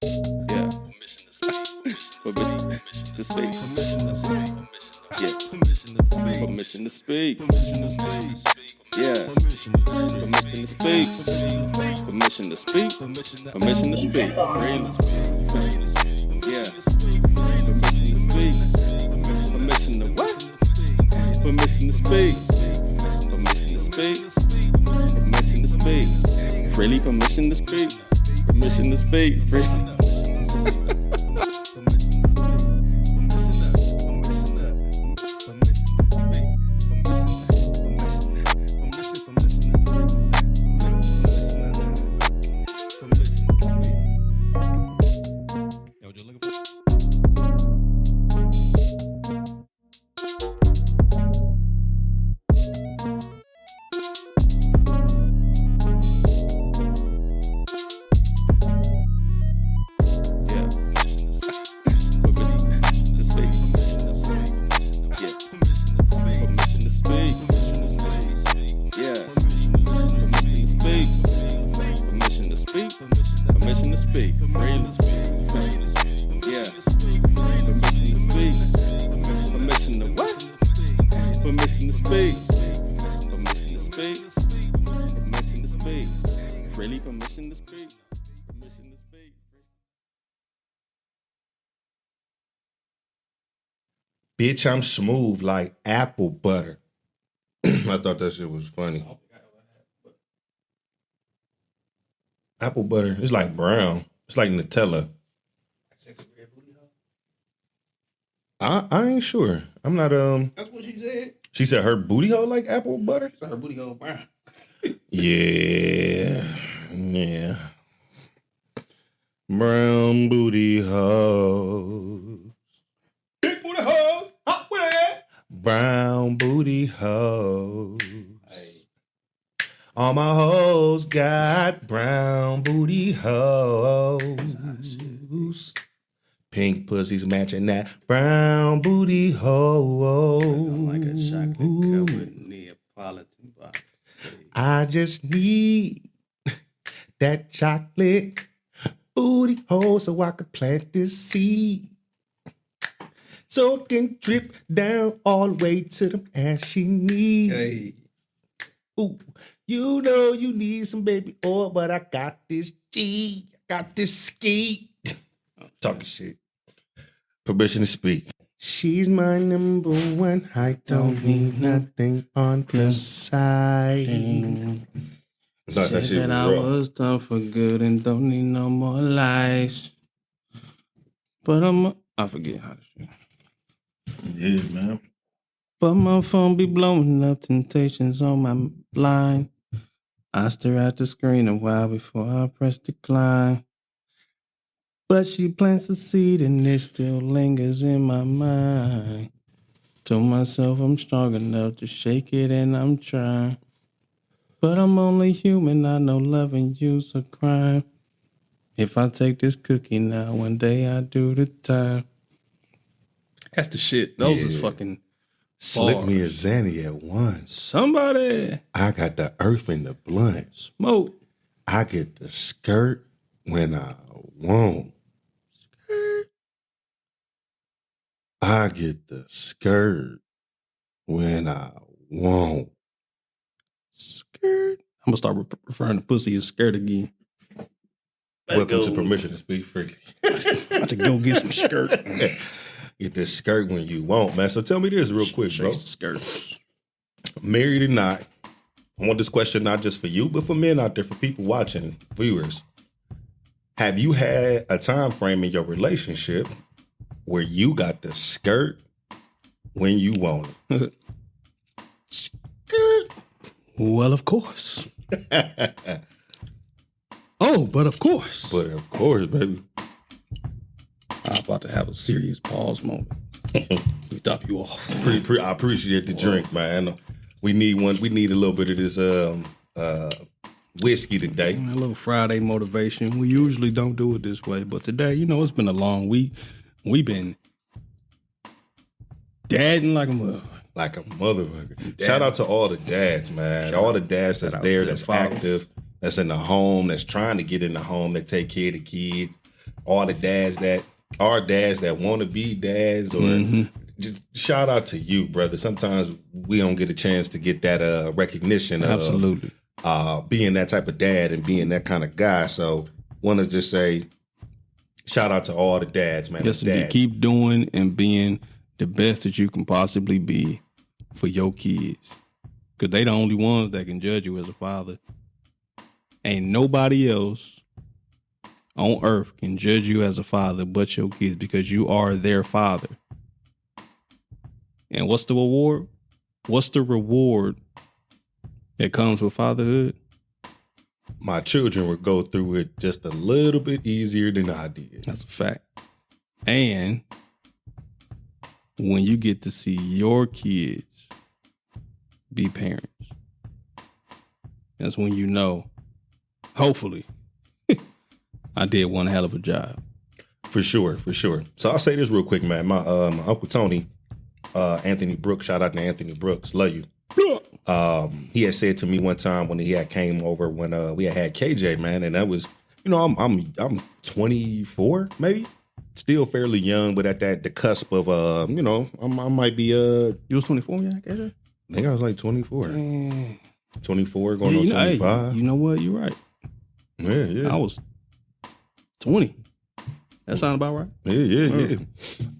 Yeah. Permission to speak. Yeah. Permission to speak. Yeah. Permission to speak. Permission to speak. Permission to speak. Really. Yeah. Permission to speak. Permission to what? Permission to speak. Permission to speak. Permission to speak. Freely permission to speak. Permission to speak. Freely. Bitch, I'm smooth like apple butter. I thought that shit was funny. Apple butter, it's like brown. It's like Nutella. I ain't sure. I'm not That's what she said. She said her booty hole like apple butter? She said her booty hole brown. Yeah. Brown booty hoes. Big booty hoes. Hot with that. Brown booty hoes. Hey. All my hoes got brown booty hoes. Pink pussies matching that brown booty hose. Like a chocolate covered Neapolitan box. I just need that chocolate booty hole so I could plant this seed. So it can drip down all the way to the ashy knees. Hey. Ooh, you know you need some baby oil, but I got this G. I got this ski. I'm talking shit. Permission to speak. She's my number one. I don't need nothing on the side. Said that I was done for good and don't need no more lies. But I forget how to shoot. Yeah, man. But my phone be blowing up temptations on my line. I stare at the screen a while before I press decline. But she plants a seed and it still lingers in my mind. Told myself I'm strong enough to shake it and I'm trying. But I'm only human, I know loving you's a crime. If I take this cookie now, one day I do the time. That's the shit. Those is fucking Slip bars. me a Zanny at once. Somebody. I got the earth in the blunt. Smoke. I get the skirt when I want. I get the skirt when I want. Skirt. I'm going to start referring to pussy as skirt again. Welcome to Permission to Speak Freely. About to go get some skirt. Get this skirt when you want, man. So tell me this real quick, bro. Chase the skirt. Married or not, I want this question not just for you, but for men out there, for people watching, viewers. Have you had a time frame in your relationship where you got the skirt when you want it? Skirt. Well, of course. Oh, but of course. But of course, baby. I'm about to have a serious pause moment. Let me top you off. I appreciate the drink, man. We need one. We need a little bit of this whiskey today. A little Friday motivation. We usually don't do it this way, but today, it's been a long week. We've been dadding like a motherfucker. Like a motherfucker. Shout out to all the dads, man. All the dads that's there, that's active, that's in the home, that's trying to get in the home, that take care of the kids. all the dads that want to be dads, or just shout out to you, brother. Sometimes we don't get a chance to get that recognition Absolutely. of being that type of dad and being that kind of guy. So want to just say shout out to all the dads, man. Yes, indeed. Keep doing and being the best that you can possibly be for your kids. Because they the only ones that can judge you as a father. Ain't nobody else on earth can judge you as a father but your kids, because you are their father. And what's the reward? What's the reward that comes with fatherhood? My children would go through it just a little bit easier than I did. That's a fact. And when you get to see your kids be parents, that's when you know, hopefully, I did one hell of a job. For sure. So I'll say this real quick, man. My Uncle Tony, Anthony Brooks, shout out to Anthony Brooks, love you. He had said to me one time when he had came over when we had KJ, man, and that was, I'm 24, maybe, still fairly young, but at the cusp of I might be You was 24 when you had KJ? I think I was like 24. Dang. 24 going on 25. Hey, you know what? You're right. Yeah. I was 20. That sound about right? Yeah.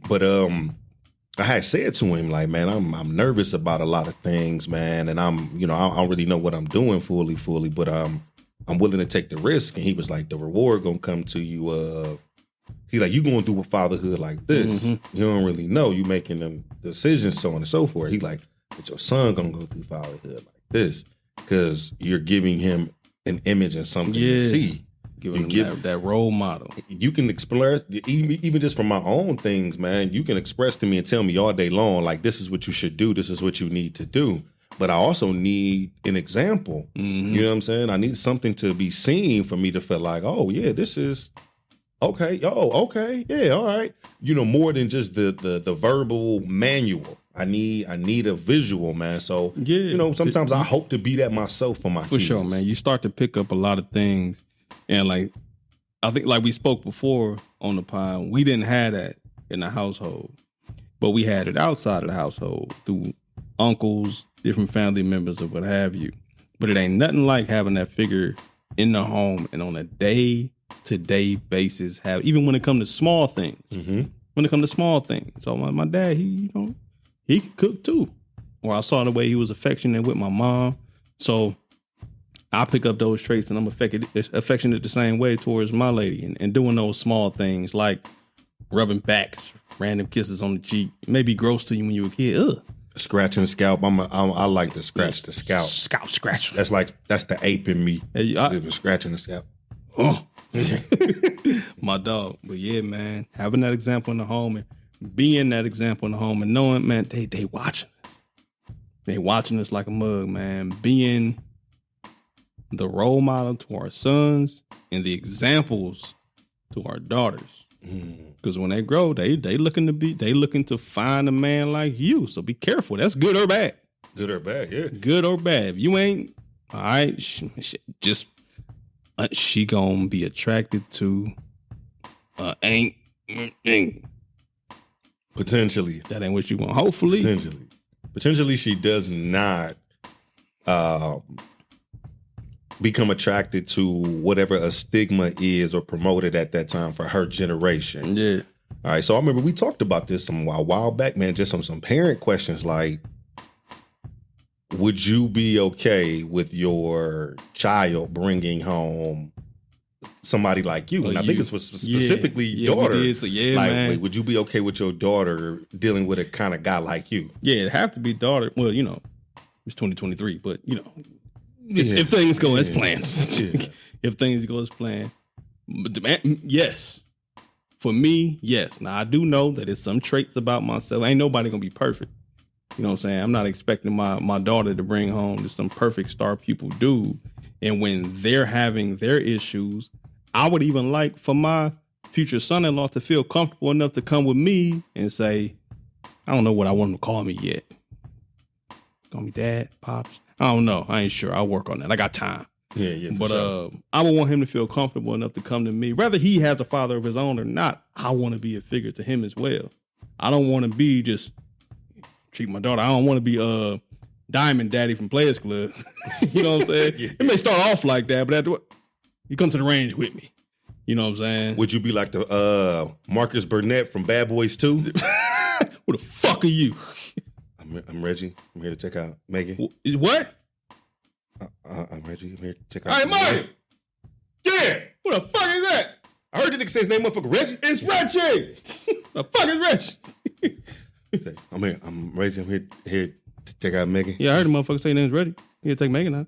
But I had said to him, like, man, I'm nervous about a lot of things, man, and I don't really know what I'm doing fully, but I'm willing to take the risk. And he was like, the reward gonna come to you. He like, you going through a fatherhood like this, you don't really know, you making them decisions, so on and so forth. He like, but your son gonna go through fatherhood like this because you're giving him an image and something to see. Giving him that role model. You can express, even just from my own things, man, you can express to me and tell me all day long, like, this is what you should do, this is what you need to do. But I also need an example. You know what I'm saying? I need something to be seen for me to feel like, oh, yeah, this is okay. Oh, okay. Yeah, all right. More than just the verbal manual. I need a visual, man. So, sometimes I hope to be that myself for my kids. For sure, man. You start to pick up a lot of things. And I think like we spoke before on the pod, we didn't have that in the household, but we had it outside of the household through uncles, different family members, or what have you. But it ain't nothing like having that figure in the home and on a day-to-day basis. Even when it comes to small things. When it comes to small things. So my dad, he could cook too. Or I saw the way he was affectionate with my mom. So I pick up those traits and I'm affectionate the same way towards my lady and doing those small things like rubbing backs, random kisses on the cheek. It may be gross to you when you were a kid. Ugh. Scratching the scalp. I like to scratch the scalp. Scalp scratch. That's the ape in me. Scratching the scalp. Oh. My dog. But yeah, man, having that example in the home and being that example in the home and knowing, man, they watching us. They watching us like a mug, man. Being the role model to our sons and the examples to our daughters. Because when they grow, they looking to find a man like you. So be careful. That's good or bad. Good or bad, yeah. Good or bad. If you ain't, all right, she gonna be attracted to ain't. Potentially. That ain't what you want. Hopefully. Potentially she does not become attracted to whatever a stigma is or promoted at that time for her generation. Yeah. All right. So I remember we talked about this a while back, man, just on some parent questions like, would you be okay with your child bringing home somebody like you? And I think this was specifically daughter. Man. Would you be okay with your daughter dealing with a kind of guy like you? Yeah, it'd have to be daughter. Well, it's 2023, but if things go as planned, if things go as planned, yes. For me, yes. Now, I do know that it's some traits about myself. Ain't nobody gonna be perfect. You know what I'm saying? I'm not expecting my daughter to bring home just some perfect star pupil dude. And when they're having their issues, I would even like for my future son-in-law to feel comfortable enough to come with me and say, I don't know what I want him to call me yet. Call me dad, pops. I don't know. I ain't sure. I'll work on that. I got time. Yeah. But I would want him to feel comfortable enough to come to me. Whether he has a father of his own or not, I want to be a figure to him as well. I don't want to be just treat my daughter. I don't want to be Diamond Daddy from Players Club. You know what I'm saying? It may start off like that, but after he comes to the range with me. You know what I'm saying? Would you be like the Marcus Burnett from Bad Boys 2? Who the fuck are you? I'm Reggie. I'm here to check out Megan. What? I'm Reggie. I'm here to check out. All right, Marty. Yeah. Who the fuck is that? I heard the nigga say his name, motherfucker. Reggie. It's Reggie. The fuck is Reggie? I'm Reggie. I'm here to check out Megan. Yeah, I heard the motherfucker say his name's Reggie. He had to take Megan out.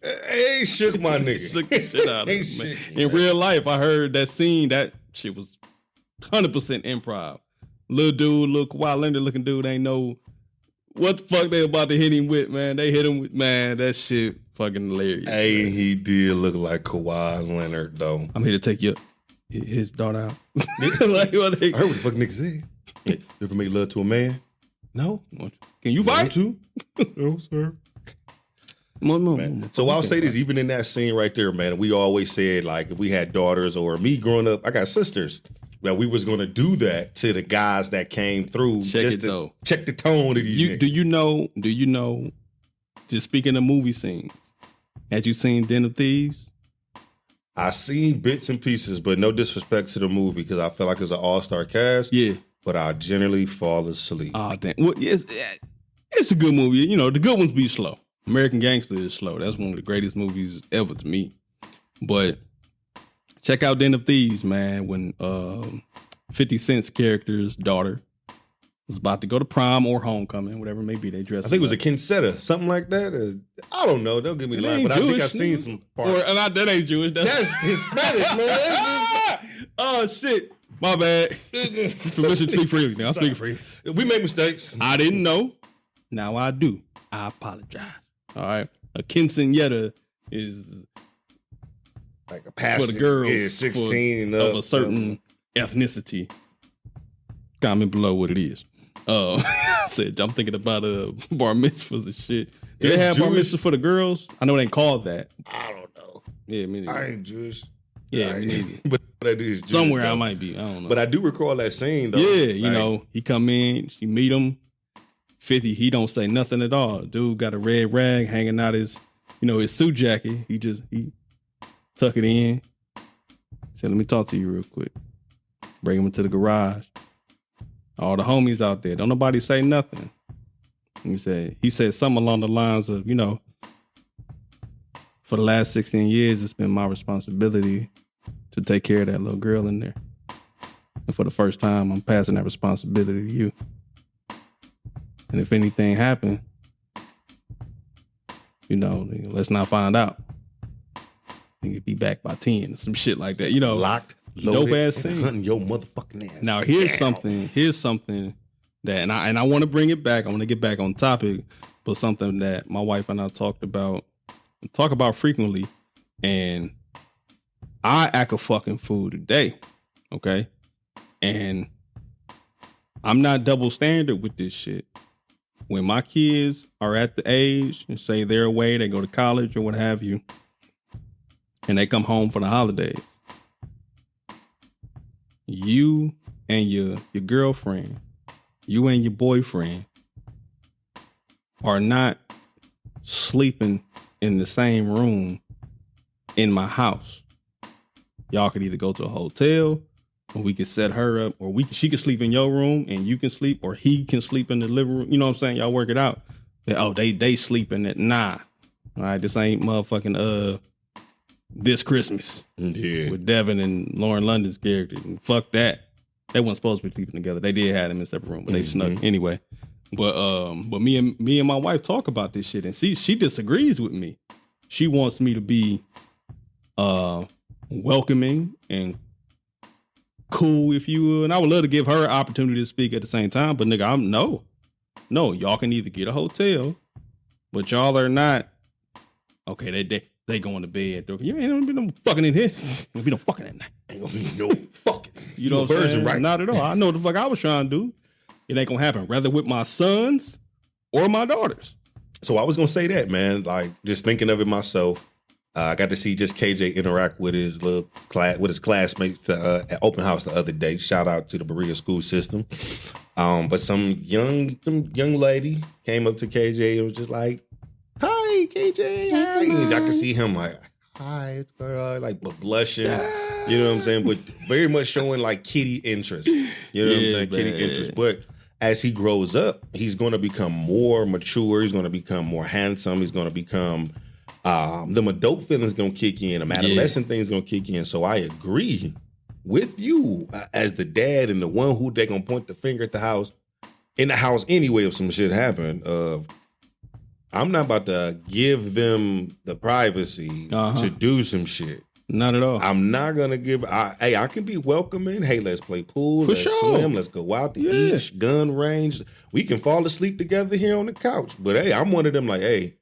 Hey, shook my nigga. Shook the shit out of him, man. In real life, I heard that scene. That shit was 100% improv. Little dude, little Kawhi Leonard looking dude, ain't know what the fuck they about to hit him with, man. They hit him with, man, that shit fucking hilarious. Hey, man. he did look like Kawhi Leonard, though. I'm here to take his daughter out. Like, I heard what the fuck nigga said. You ever make love to a man? No. Can you fight? To? No, sir. Man. So I'll say this, even in that scene right there, man, we always said, like, if we had daughters or me growing up, I got sisters, that we was going to do that to the guys that came through check the tone of these niggas. Do you know, just speaking of movie scenes, had you seen Den of Thieves? I seen bits and pieces, but no disrespect to the movie because I feel like it's an all-star cast. Yeah. But I generally fall asleep. Oh, damn. Well, it's a good movie. You know, the good ones be slow. American Gangster is slow. That's one of the greatest movies ever to me. But check out Den of Thieves, man, when 50 Cent's character's daughter was about to go to prom or homecoming, whatever it may be. They dressed I think it was a quinceañera, something like that. I don't know. Don't get me lying, but I think I've seen some parts. That ain't Jewish. That's Hispanic, man. Oh, shit. My bad. Permission to speak freely. Now, I'm speaking freely. We make mistakes. I didn't know. Now I do. I apologize. All right. A quinceañera is like a pass for the girls 16 of a certain ethnicity. Comment below what it is. Said I'm thinking about bar mitzvahs and shit. Do they have Jewish bar mitzvahs for the girls? I know it ain't called that. I don't know. Yeah, me neither. I ain't Jewish. Yeah, me neither. But I do is Jewish, somewhere though. I might be. I don't know. But I do recall that scene though. Yeah, you know, he come in, she meet him. 50, he don't say nothing at all. Dude got a red rag hanging out his suit jacket. He tuck it in. Said, let me talk to you real quick. Bring him into the garage. All the homies out there. Don't nobody say nothing. He said something along the lines of, for the last 16 years, it's been my responsibility to take care of that little girl in there. And for the first time, I'm passing that responsibility to you. And if anything happened, let's not find out. You could be back by 10 or some shit like that. Locked, loaded, dope ass scene. Hunting your motherfucking ass. Now here's something that, and I want to bring it back. I want to get back on topic, but something that my wife and I talk about frequently, and I act a fucking fool today, okay? And I'm not double standard with this shit. When my kids are at the age and say they're away, they go to college or what have you, and they come home for the holidays, you and your girlfriend, you and your boyfriend are not sleeping in the same room in my house. Y'all could either go to a hotel, or we could set her up, or she could sleep in your room and you can sleep, or he can sleep in the living room. You know what I'm saying? Y'all work it out. They sleeping at nah. All right, this ain't motherfucking This Christmas. Yeah. With Devin and Lauren London's character. And fuck that. They weren't supposed to be sleeping together. They did have them in a separate room, but they snuck anyway. But me and my wife talk about this shit, and she disagrees with me. She wants me to be welcoming and cool, if you will. And I would love to give her an opportunity to speak at the same time. But nigga, no, y'all can either get a hotel, but y'all are not. Okay, they going to bed. You ain't gonna be no fucking in here. Ain't gonna be no fucking at night. Ain't gonna be no fucking. You know what I'm saying? Right? Not at all. I know what the fuck I was trying to do. It ain't gonna happen. Rather with my sons or my daughters. So I was gonna say that, man. Like just thinking of it myself. I got to see just KJ interact with his little with his classmates at open house the other day. Shout out to the Berea school system. But some young lady came up to KJ and was just like, "Hi, KJ, hi." And I could see him like, "Hi, it's girl," like but blushing. You know what I'm saying? But very much showing like kitty interest. You know what I'm saying? Man. Kitty interest. But as he grows up, he's going to become more mature. He's going to become more handsome. He's going to become them adult feelings going to kick in. Them adolescent things going to kick in. So I agree with you as the dad and the one who they're going to point the finger at the house in the house anyway if some shit happened. I'm not about to give them the privacy to do some shit. Not at all. I'm not gonna give. I can be welcoming. Hey, let's play pool. Let's swim. Let's go out to eat. Gun range. We can fall asleep together here on the couch. But hey, I'm one of them. Like, hey,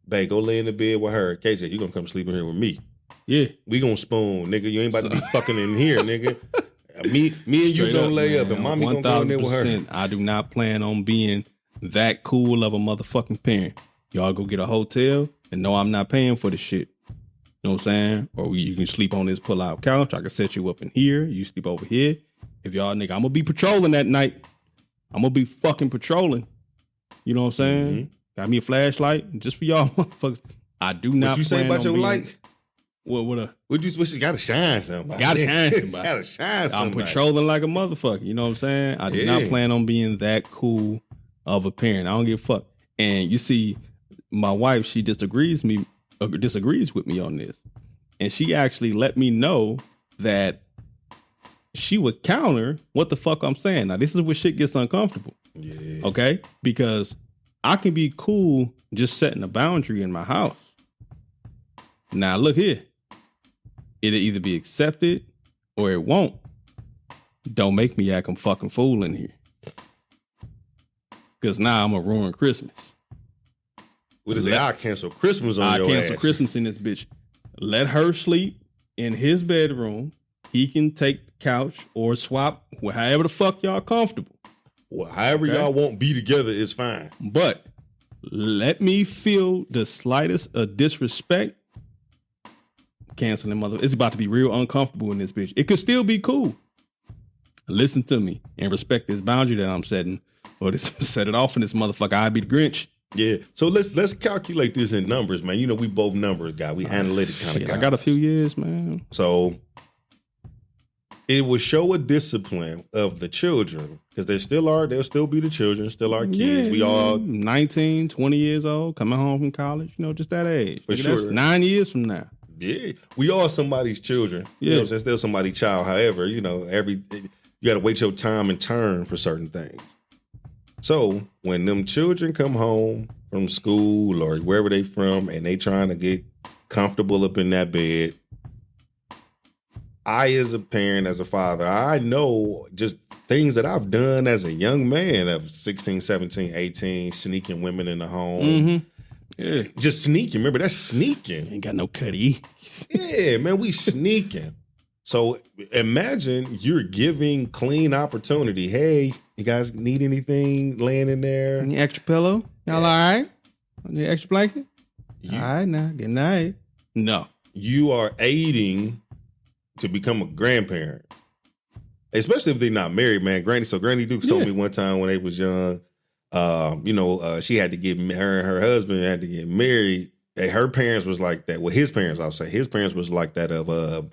babe, go lay in the bed with her. KJ, you gonna come sleep in here with me? Yeah, we gonna spoon, nigga. You ain't about to be fucking in here, nigga. Me and you gonna lay up, and mommy gonna go in there with her. I do not plan on being that cool of a motherfucking parent. Y'all go get a hotel and know I'm not paying for the shit. You know what I'm saying? Or you can sleep on this pull-out couch. I can set you up in here. You sleep over here. If y'all nigga, I'm gonna be patrolling that night. I'm gonna be fucking patrolling. You know what I'm saying? Mm-hmm. Got me a flashlight just for y'all motherfuckers. I do not. What you say about your light? What you gotta shine somebody. Gotta shine somebody. Gotta shine somebody. I'm patrolling like a motherfucker. You know what I'm saying? I do not plan on being that cool of a parent. I don't give a fuck. And you see, my wife, she disagrees with me on this. And she actually let me know that she would counter what the fuck I'm saying. Now, this is where shit gets uncomfortable. Yeah. Okay? Because I can be cool just setting a boundary in my house. Now, look here. It'll either be accepted or it won't. Don't make me act a fucking fool in here. Because now I'm going to ruin Christmas. What is it? I cancel Christmas on your ass. I cancel Christmas in this bitch. Let her sleep in his bedroom. He can take the couch or swap however the fuck y'all comfortable. Well, however y'all won't be together is fine. But let me feel the slightest of disrespect. Canceling mother. It's about to be real uncomfortable in this bitch. It could still be cool. Listen to me and respect this boundary that I'm setting. Or set it off in this motherfucker. I'd be the Grinch. Yeah. So let's calculate this in numbers, man. You know, we both numbers guy. We analytic kind of guy. I got a few years, man. So it will show a discipline of the children because they'll still be the children, still our kids. We all 19, 20 years old, coming home from college, you know, just that age. For sure. That's 9 years from now. Yeah. We all somebody's children. Yeah. You know, there's still somebody's child. However, you know, you got to wait your time and turn for certain things. So when them children come home from school or wherever they from and they trying to get comfortable up in that bed, I as a parent, as a father, I know just things that I've done as a young man of 16, 17, 18, sneaking women in the home. Mm-hmm. Yeah, just sneaking. Remember, that's sneaking. Ain't got no cutty. Yeah, man, we sneaking. So imagine you're giving clean opportunity. Hey, you guys need anything laying in there? Any extra pillow? Y'all all right? Any extra blanket? All right now. Good night. No. You are aiding to become a grandparent. Especially if they're not married, man. Granny Dukes told me one time when they was young, she had to get, her and her husband had to get married. Her parents was like that. Well, his parents, I'll say. His parents was like that of,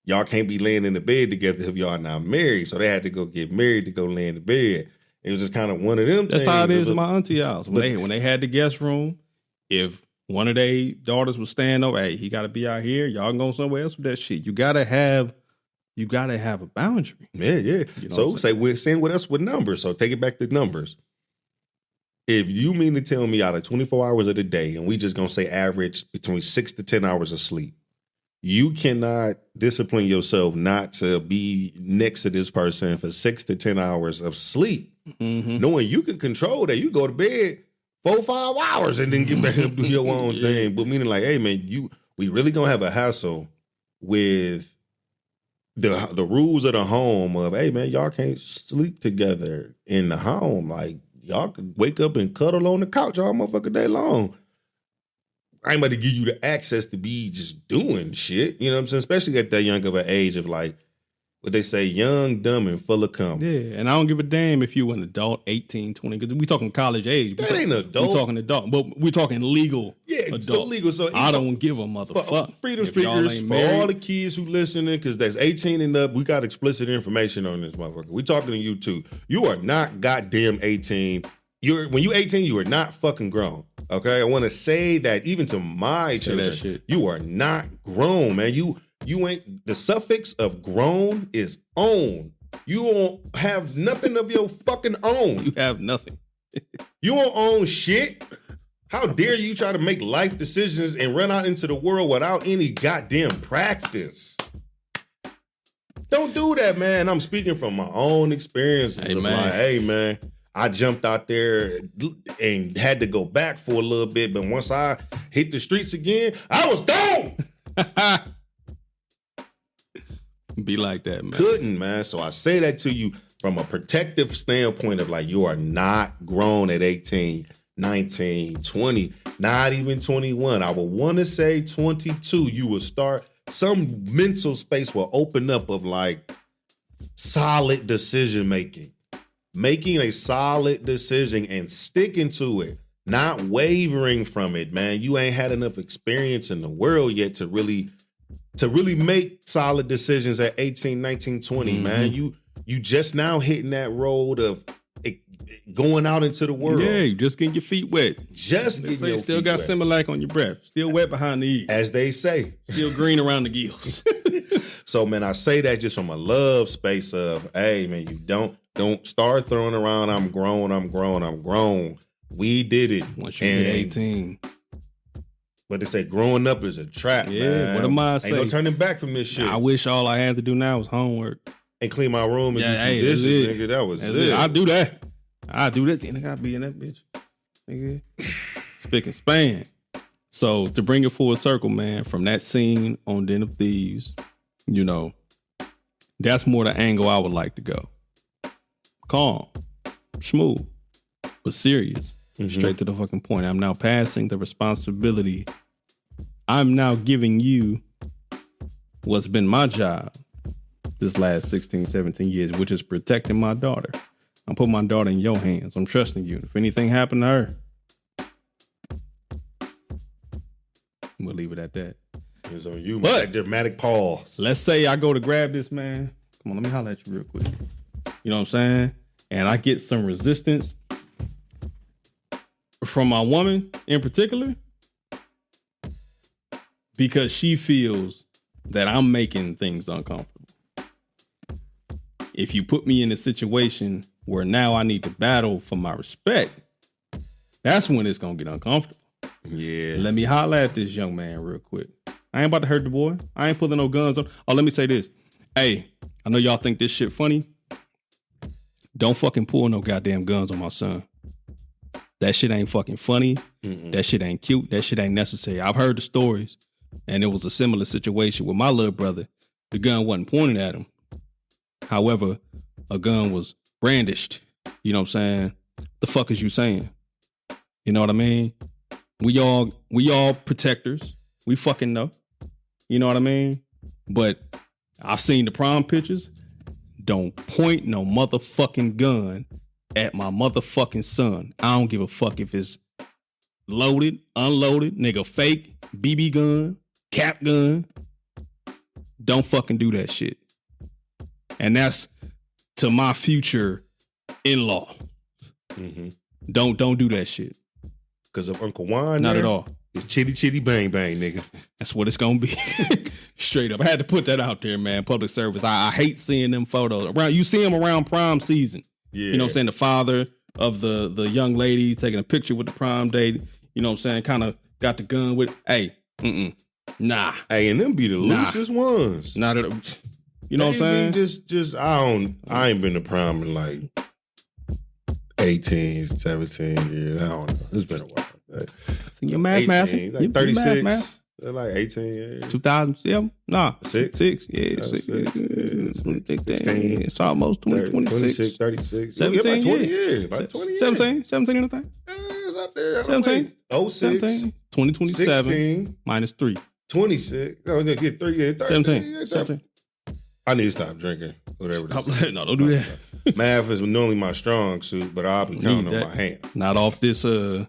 y'all can't be laying in the bed together if y'all not married. So they had to go get married to go lay in the bed. It was just kind of one of them That's things. how it is in my auntie house. When they had the guest room, if one of their daughters was staying over, hey, he got to be out here. Y'all go somewhere else with that shit. You got to have a boundary. Yeah. You know so we're saying with us with numbers. So take it back to numbers. If you mean to tell me out of 24 hours of the day, and we just going to say average between 6 to 10 hours of sleep, you cannot discipline yourself not to be next to this person for 6 to 10 hours of sleep, knowing you can control that. You go to bed 4-5 hours and then get back up and do your own thing. But meaning like, hey, man, we really going to have a hassle with the rules of the home of, hey, man, y'all can't sleep together in the home. Like, y'all could wake up and cuddle on the couch all motherfucking day long. I ain't about to give you the access to be just doing shit. You know what I'm saying? Especially at that young of an age of like, what they say, young, dumb, and full of cum. Yeah, and I don't give a damn if you an adult, 18, 20, because we talking college age. That ain't adult. We talking adult, but we talking legal. Yeah, adult. so legal. So I don't give a motherfucker. Freedom speakers, for all the kids who listening, because that's 18 and up, we got explicit information on this motherfucker. We talking to you too. You are not goddamn 18. When you 18, you are not fucking grown. Okay, I want to say that even to my children, you are not grown, man. You ain't, the suffix of grown is own. You don't have nothing of your fucking own. You have nothing. You don't own shit. How dare you try to make life decisions and run out into the world without any goddamn practice? Don't do that, man. I'm speaking from my own experiences. Hey, man, I jumped out there and had to go back for a little bit, but once I hit the streets again, I was gone. Be like that, man. Couldn't, man. So I say that to you from a protective standpoint of like, you are not grown at 18, 19, 20, not even 21. I would want to say 22. You will start, some mental space will open up of like solid decision making. Making a solid decision and sticking to it. Not wavering from it, man. You ain't had enough experience in the world yet to really make solid decisions at 18, 19, 20, man. You just now hitting that road of going out into the world. Yeah, you just getting your feet wet. Just getting your still feet got wet. Similac on your breath. Still wet behind the ears. As they say. Still green around the gills. So, man, I say that just from a love space of, hey, man, you don't start throwing around, I'm grown. We did it. Once you get 18. But they say growing up is a trap, man. What am I saying? Ain't no turning back from this shit. I wish all I had to do now was homework. And clean my room and do some dishes, nigga. That was it. I do that. Then I gotta be in that bitch. Nigga. Spick and span. So to bring it full circle, man, from that scene on Den of Thieves, you know, that's more the angle I would like to go. Calm, smooth, but serious. Straight to the fucking point. I'm now passing the responsibility. I'm now giving you what's been my job this last 16, 17 years, which is protecting my daughter. I'm putting my daughter in your hands. I'm trusting you. If anything happened to her, we'll leave it at that. It's on you, man. But dramatic pause. Let's say I go to grab this, man. Come on, let me holler at you real quick. You know what I'm saying? And I get some resistance from my woman in particular because she feels that I'm making things uncomfortable. If you put me in a situation where now I need to battle for my respect, that's when it's gonna get uncomfortable. Yeah. Let me holler at this young man real quick. I ain't about to hurt the boy. I ain't pulling no guns on. Oh, let me say this. Hey, I know y'all think this shit funny. Don't fucking pull no goddamn guns on my son. That shit ain't fucking funny. That shit ain't cute. That shit ain't necessary. I've heard the stories, and it was a similar situation with my little brother. The gun wasn't pointed at him. However, a gun was brandished. You know what I'm saying? The fuck is you saying? You know what I mean? We all protectors. We fucking know. You know what I mean? But I've seen the prom pictures. Don't point no motherfucking gun at my motherfucking son. I don't give a fuck if it's loaded, unloaded, nigga, fake, BB gun, cap gun. Don't fucking do that shit. And that's to my future in-law. Don't do that shit. Because of Uncle Juan, not at all. It's chitty chitty bang bang, nigga. That's what it's gonna be. Straight up. I had to put that out there, man. Public service. I hate seeing them photos. You see them around prom season. Yeah. You know what I'm saying? The father of the young lady taking a picture with the prom date. You know what I'm saying? Kind of got the gun with, hey, nah. Hey, and them be the loosest ones. Not at all. You know what I'm saying? I ain't been to prom in like 18, 17 years. I don't know. It's been a while. Your math. Like 36. They're like 18 years. 2007? Nah. Six? Yeah, six. Six. Yeah, 16. It's almost 26. 36. 17, about 20 yeah. years. About 20 years. 17 anything? It's up there. 17. 06. 17. 2027 16. minus 3. 26. No, get 3. Yeah, 17. 17. I need to stop drinking. Whatever it is. No, don't do that. Math is normally my strong suit, but I'll be counting on my hand. Not off this. This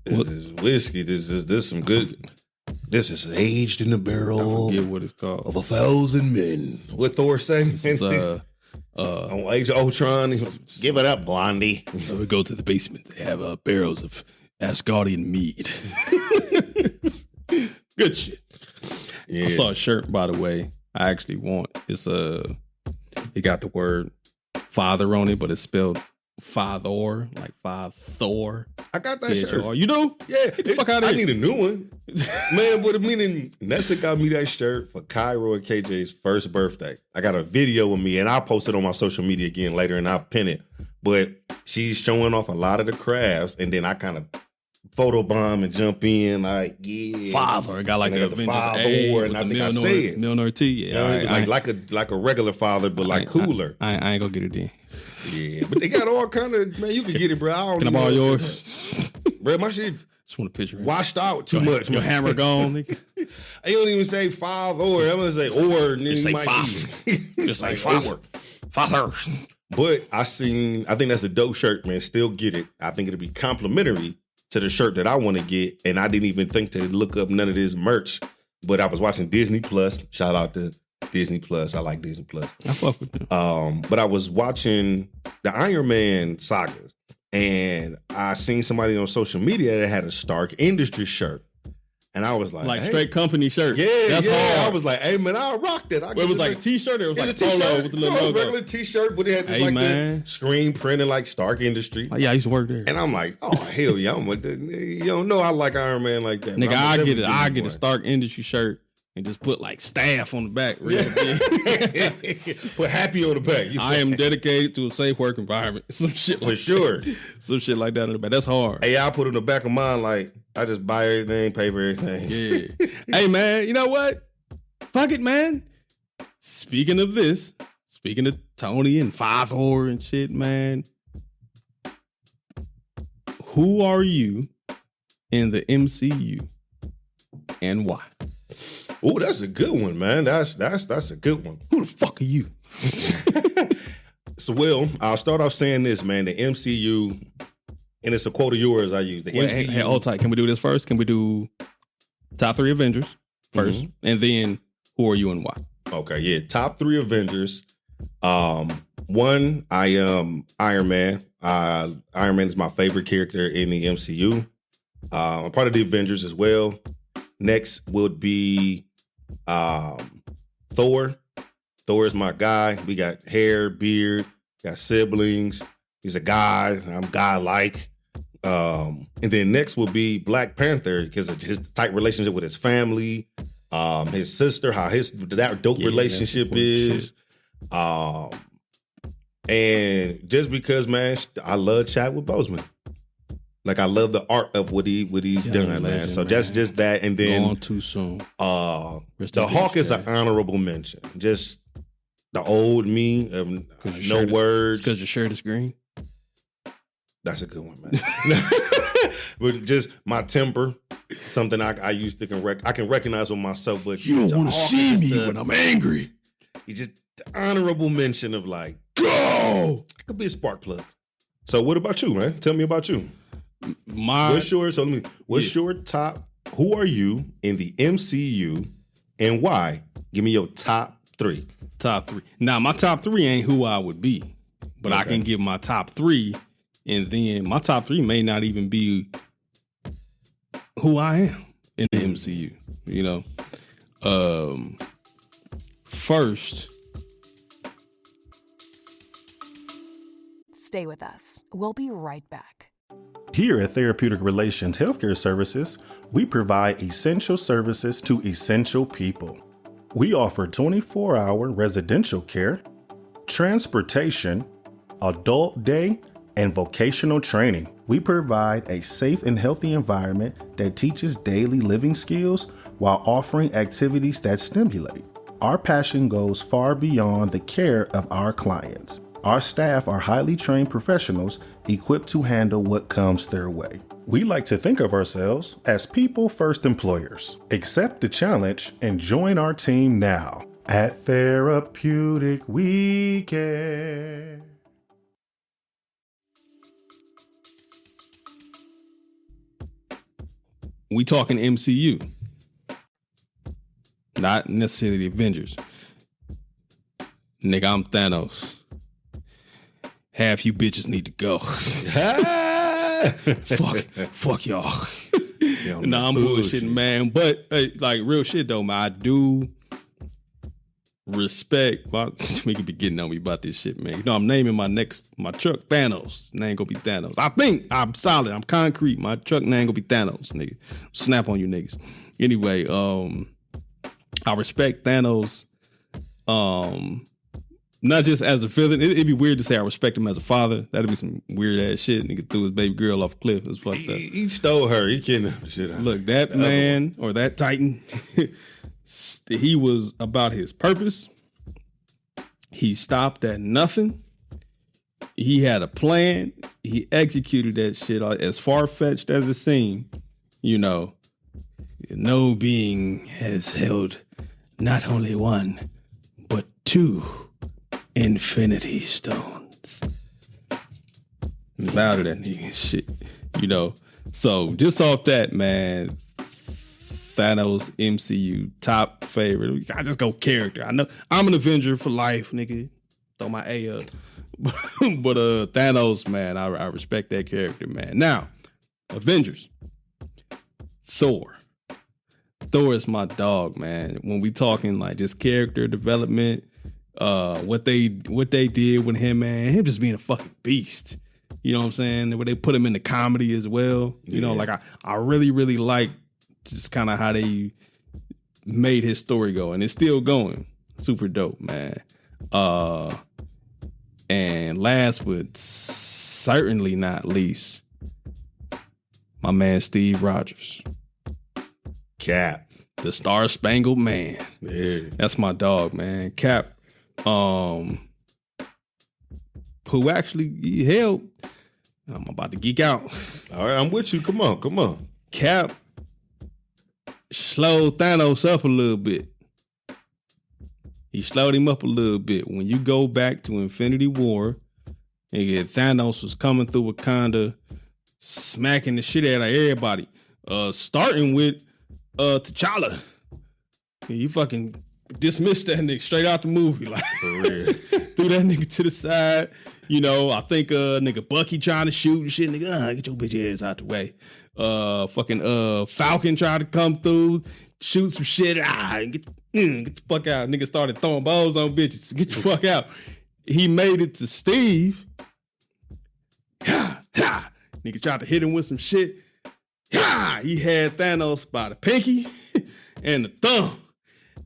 is whiskey. This is some good. This is aged in the barrel. I forget what it's called. Of 1,000 men. What Thor say? This is, on Age of Ultron. Give it up, Blondie. We go to the basement. They have barrels of Asgardian mead. Good shit. Yeah. I saw a shirt, by the way. I actually want. It's it got the word father on it, but it's spelled father, like Thor. I got that shirt. You know? Yeah. Get the fuck out of here. I need a new one. Man, what a meaning. Nessa got me that shirt for Cairo and KJ's first birthday. I got a video of me, and I'll post it on my social media again later, and I'll pin it. But she's showing off a lot of the crafts, and then I kind of photobomb and jump in like, yeah. Father. I got like the Avengers father, A and I think I say it. Milner T. Yeah, like a regular father, but like cooler. I ain't gonna get it in. Yeah, but they got all kind of, man, you can get it, bro. Can I borrow yours? Bro, my shit just want a picture. Washed out too much. Your hammer gone. I don't even say father, I'm gonna say or. And then just say father. Just like father. Father. But I think that's a dope shirt, man. Still get it. I think it'll be complimentary to the shirt that I want to get, and I didn't even think to look up none of this merch. But I was watching Disney Plus. Shout out to Disney Plus. I like Disney Plus. I fuck with them. But I was watching the Iron Man sagas, and I seen somebody on social media that had a Stark Industries shirt. And I was like hey. Straight company shirt. Yeah, that's hard. I was like, hey man, I'll rock that. It was like a t-shirt or it was like a polo with the little logo? Regular t-shirt, but it had this the screen printed like Stark Industry. Oh, yeah, I used to work there. And I'm like, oh hell yeah, you don't know I like Iron Man like that. Nigga, I get a Stark Industry shirt and just put like staff on the back. Put happy on the back. I am dedicated to a safe work environment. Some shit for sure. Some shit like that on the back. That's hard. Hey, I put in the back of mine like I just buy everything, pay for everything. Yeah. Hey man, you know what? Fuck it, man. Speaking of Tony and father and shit, man. Who are you in the MCU and why? Oh, that's a good one, man. That's a good one. Who the fuck are you? So, well, I'll start off saying this, man. The MCU, and it's a quote of yours I use. The MCU. Hey, hold tight. Can we do this first? Can we do top 3 Avengers first, and then who are you and why? Okay, yeah. Top 3 Avengers. One, I am Iron Man. Iron Man is my favorite character in the MCU. I'm part of the Avengers as well. Next would be Thor. Thor is my guy. We got hair, beard, got siblings. He's a guy. I'm guy-like. And then next will be Black Panther because of his tight relationship with his family, his sister, how that dope relationship is. And just because, man, I love Chadwick Boseman. Like I love the art of what he's done, legend, man. So that's just that. And then gone too soon. The Hawk is an honorable mention. Just the old me of no words. Because your shirt is green. That's a good one, man. But just my temper, something I used to I can recognize with myself. But you don't want to see me when I'm angry. You just the honorable mention of like, go. I could be a spark plug. So what about you, man? Tell me about you. What's your top? Who are you in the MCU and why? Give me your top 3. Top 3. Now my top 3 ain't who I would be, but I can give my top 3, and then my top 3 may not even be who I am in the MCU. You know, first. Stay with us. We'll be right back. Here at Therapeutic Relations Healthcare Services, we provide essential services to essential people. We offer 24-hour residential care, transportation, adult day, and vocational training. We provide a safe and healthy environment that teaches daily living skills while offering activities that stimulate. Our passion goes far beyond the care of our clients. Our staff are highly trained professionals equipped to handle what comes their way. We like to think of ourselves as people-first employers. Accept the challenge and join our team now at Therapeutic Weekend. We talking MCU, not necessarily the Avengers. Nigga, I'm Thanos. Half you bitches need to go. fuck y'all. Nah, I'm bullshitting, man. But like real shit though, man. I do respect. Well, we could be getting on me about this shit, man. You know, I'm naming my truck Thanos. Name gonna be Thanos. I think I'm solid. I'm concrete. My truck name gonna be Thanos, nigga. Snap on you niggas. Anyway, I respect Thanos. Not just as a villain. It'd be weird to say I respect him as a father. That'd be some weird ass shit. Nigga threw his baby girl off a cliff. It's fucked up. He stole her. He kidnapped the shit out. Look, that man or that Titan, he was about his purpose. He stopped at nothing. He had a plan. He executed that shit as far-fetched as it seemed. You know, no being has held not only one, but two Infinity Stones. Louder than nigga shit, you know. So just off that, man, Thanos MCU top favorite. I just go character. I know I'm an Avenger for life, nigga. Throw my A up, but Thanos, man, I respect that character, man. Now, Avengers, Thor. Thor is my dog, man. When we talking like just character development. What they did with him, man, him just being a fucking beast. You know what I'm saying? Where they put him in the comedy as well. You know, like I really, really like just kind of how they made his story go. And it's still going. Super dope, man. And last but certainly not least, my man Steve Rogers. Cap. The Star Spangled Man. Yeah. That's my dog, man. Cap. Who actually held. I'm about to geek out. All right, I'm with you. Come on. Cap slowed Thanos up a little bit. He slowed him up a little bit. When you go back to Infinity War, and Thanos was coming through Wakanda, smacking the shit out of everybody. Starting with T'Challa. You fucking dismissed that nigga straight out the movie, like for real. Threw that nigga to the side. You know, I think nigga Bucky trying to shoot and shit. Nigga, get your bitch ass out the way. Fucking Falcon tried to come through, shoot some shit. Get the fuck out. Nigga started throwing balls on bitches. Get the fuck out. He made it to Steve. Nigga tried to hit him with some shit. He had Thanos by the pinky and the thumb.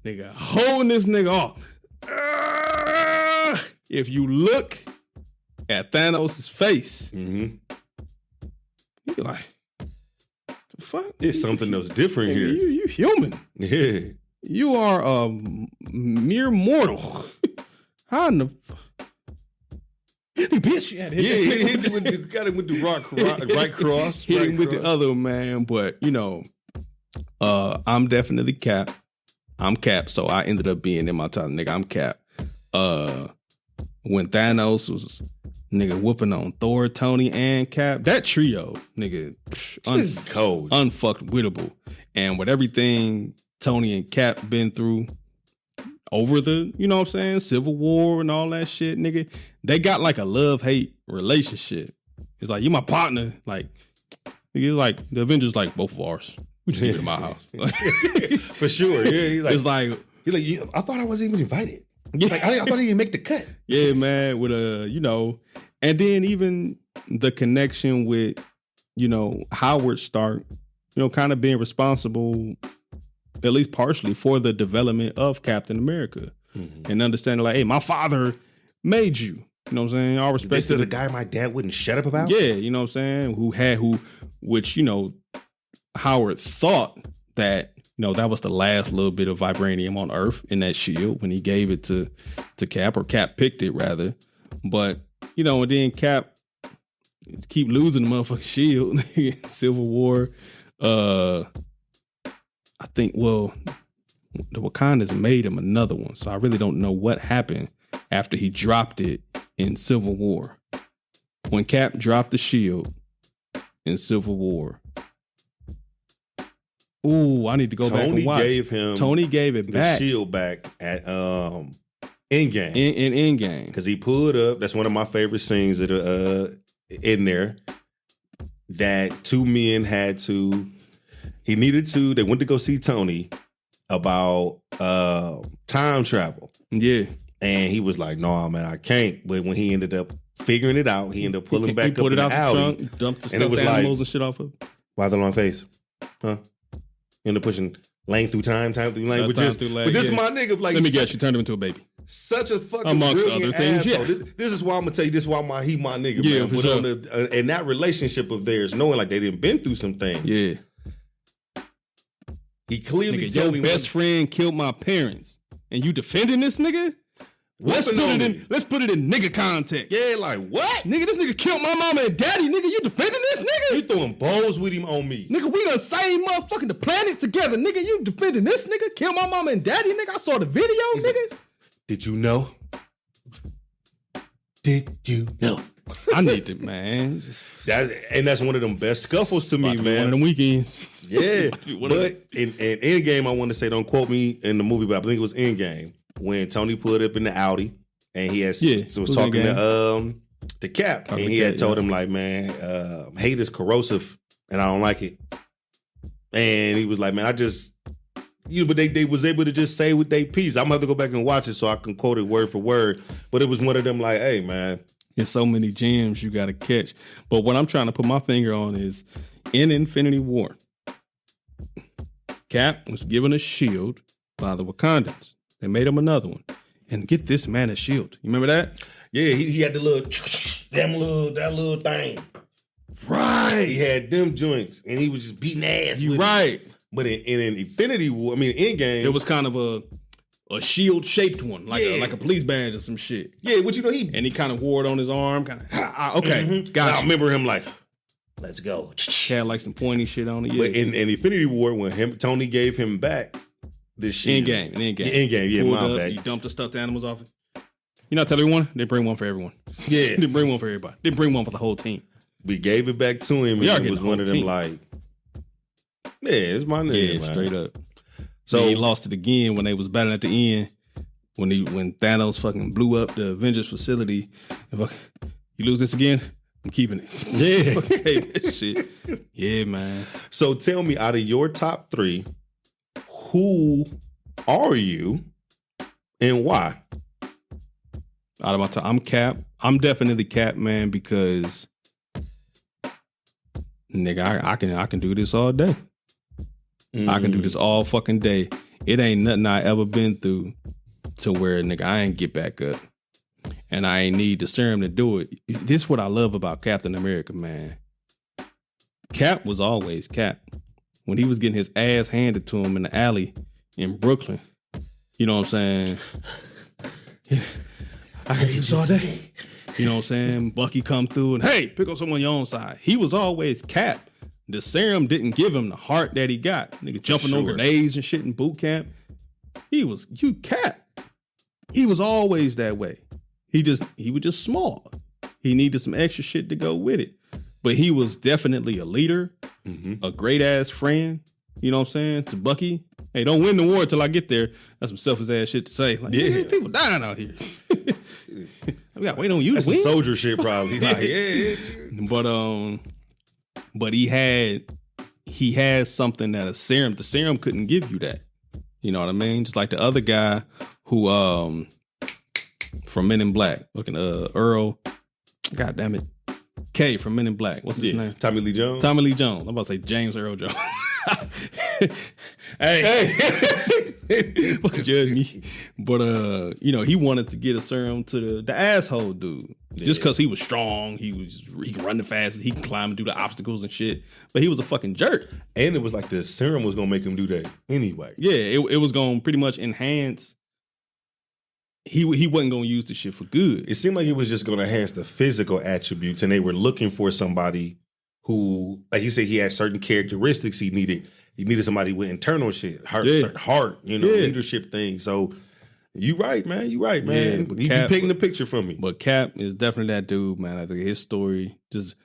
Nigga holding this nigga off. If you look at Thanos' face, Mm-hmm. you're like, the fuck? It's something that's different Nigga, here. You human. Yeah. You are a mere mortal. How in the bitch? Yeah, hit him with got him with the right cross. Hit right him with cross. the other man, but you know, I'm definitely Cap. I'm Cap, so I ended up being in my time, nigga. I'm Cap. When Thanos was nigga whooping on Thor, Tony, and Cap, that trio, nigga, cold, unfucked wittable. And with everything Tony and Cap been through over the, you know what I'm saying, Civil War and all that shit, nigga, they got like a love-hate relationship. It's like, you my partner. Like, nigga, like, the Avengers like both of ours. We just keep it in my house. For sure. Yeah, it's like, I thought I wasn't even invited. Yeah. Like I thought he didn't make the cut. Yeah, man, with you know, and then even the connection with, you know, Howard Stark, you know, kind of being responsible, at least partially, for the development of Captain America. Mm-hmm. And understanding like, hey, my father made you. You know what I'm saying? All respect. This is the guy my dad wouldn't shut up about? Yeah, you know what I'm saying? Which, you know, Howard thought that, you know, that was the last little bit of vibranium on Earth in that shield when he gave it to Cap, or Cap picked it rather. But, you know, and then Cap keep losing the motherfucking shield. Civil War. I think, well, the Wakandans made him another one. So I really don't know what happened after he dropped it in Civil War. When Cap dropped the shield in Civil War. Ooh, I need to go back and watch. Tony gave it back. The shield back at Endgame. In Endgame. Because he pulled up. That's one of my favorite scenes that are in there. That two men they went to go see Tony about time travel. Yeah. And he was like, no, man, I can't. But when he ended up figuring it out, he ended up pulling back up in the alley. Trunk, dumped the stuffed animals and shit off of. Why the long face? Huh? End up pushing lane through time through lane. But this is my nigga. Like, let me guess, you turned him into a baby. Such a fucking amongst brilliant other things. asshole. Yeah. This is why I'm gonna tell you. This is why he my nigga. Yeah, man. for But sure. in that relationship of theirs, knowing like they didn't been through some things. Yeah. He clearly nigga, told your me best friend killed my parents, and you defending this nigga? Let's put it in nigga context. Yeah, like what? Nigga, this nigga killed my mama and daddy. Nigga, you defending this nigga? You throwing balls with him on me. Nigga, we done same motherfucking the planet together. Nigga, you defending this nigga? Kill my mama and daddy, nigga. I saw the video, nigga. Like, did you know? Did you know? I need to, man. That's one of them best scuffles to me, man. One of them weekends. Yeah. But in Endgame, I want to say, don't quote me in the movie, but I think it was Endgame when Tony pulled up in the Audi and he was talking to Cap, and he had told him like, man, hate is corrosive and I don't like it. And he was like, man, but they was able to just say with their piece. I'm gonna have to go back and watch it so I can quote it word for word. But it was one of them like, hey, man. There's so many gems you got to catch. But what I'm trying to put my finger on is in Infinity War, Cap was given a shield by the Wakandans. They made him another one. And get this man a shield. You remember that? Yeah, he had the that little thing. Right. He had them joints and he was just beating ass. You right. But in Infinity War, Endgame, it was kind of a shield shaped one, like a police badge or some shit. Yeah, but he kind of wore it on his arm. Okay, gotcha. I remember him like, let's go. Had like some pointy shit on it. Yeah. But in Infinity War, when Tony gave him back this shield. Endgame, yeah, my bad. He dumped the stuffed animals off it. You not tell everyone? They bring one for everyone. Yeah. They bring one for everybody. They bring one for the whole team. We gave it back to him, and it was one of them like, yeah, it's my name, man. Straight up. So he lost it again when they was battling at the end. When Thanos fucking blew up the Avengers facility. You lose this again, I'm keeping it. Yeah. Hey, that shit. Yeah, man. So tell me, out of your top 3, who are you and why? Out of my top, I'm Cap. I'm definitely Cap, man, because nigga, I can do this all day. I can do this all fucking day. It ain't nothing I ever been through to where, nigga, I ain't get back up. And I ain't need the serum to do it. This is what I love about Captain America, man. Cap was always Cap. When he was getting his ass handed to him in the alley in Brooklyn, you know what I'm saying? I can do this all day. You know what I'm saying? Bucky come through and, hey, pick up someone on your own side. He was always Cap. The serum didn't give him the heart that he got. Nigga jumping on grenades and shit in boot camp. You Cap. He was always that way. He was just small. He needed some extra shit to go with it. But he was definitely a leader, a great ass friend. You know what I'm saying? To Bucky. Hey, don't win the war till I get there. That's some selfish ass shit to say. Like, yeah, people dying out here. We gotta wait on you to win. Some soldier shit probably. Like, yeah. But he had something that the serum couldn't give you that. You know what I mean? Just like the other guy who from Men in Black, looking Earl, God damn it, K from Men in Black. What's his name? Tommy Lee Jones. I'm about to say James Earl Jones. Hey, fuck judge me. But he wanted to get a serum to the asshole dude. Just because he was strong, he could run the fastest, he could climb and do the obstacles and shit. But he was a fucking jerk. And it was like the serum was gonna make him do that anyway. Yeah, it was gonna pretty much enhance. He wasn't gonna use the shit for good. It seemed like it was just gonna enhance the physical attributes, and they were looking for somebody who, like he said, he had certain characteristics he needed. He needed somebody with internal shit, heart, leadership things. So you right, man. You right, man. Yeah, he painting the picture for me. But Cap is definitely that dude, man. I think his story, just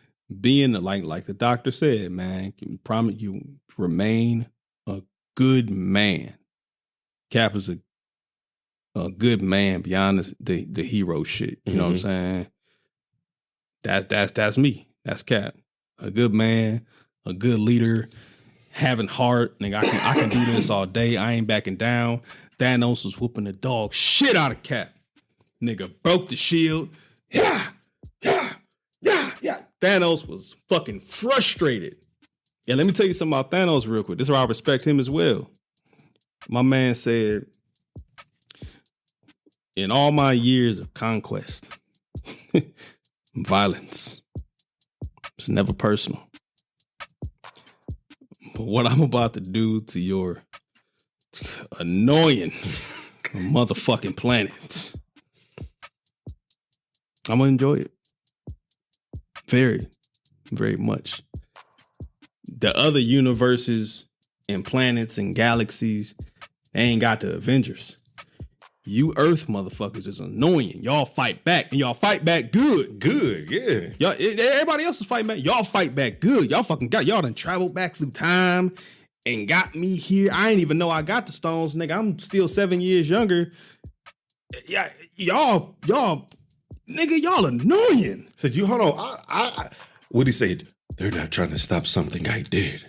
being like the doctor said, man, can promise you remain a good man. Cap is a good man beyond the hero shit. You know what I'm saying? That's me. That's Cap. A good man, a good leader, having heart. Nigga, I can do this all day. I ain't backing down. Thanos was whooping the dog shit out of Cap. Nigga broke the shield. Yeah. Thanos was fucking frustrated. Yeah, let me tell you something about Thanos real quick. This is why I respect him as well. My man said, in all my years of conquest, violence, it's never personal. But what I'm about to do to your annoying motherfucking planet, I'm gonna enjoy it. Very, very much. The other universes and planets and galaxies, they ain't got the Avengers. You Earth motherfuckers is annoying. Y'all fight back, and y'all fight back good. Good, yeah. Y'all, everybody else is fighting back. Y'all fight back good. Y'all done traveled back through time and got me here. I ain't even know I got the stones, nigga. I'm still 7 years younger. Yeah, y'all annoying. Said you hold on. What he said? They're not trying to stop something I did.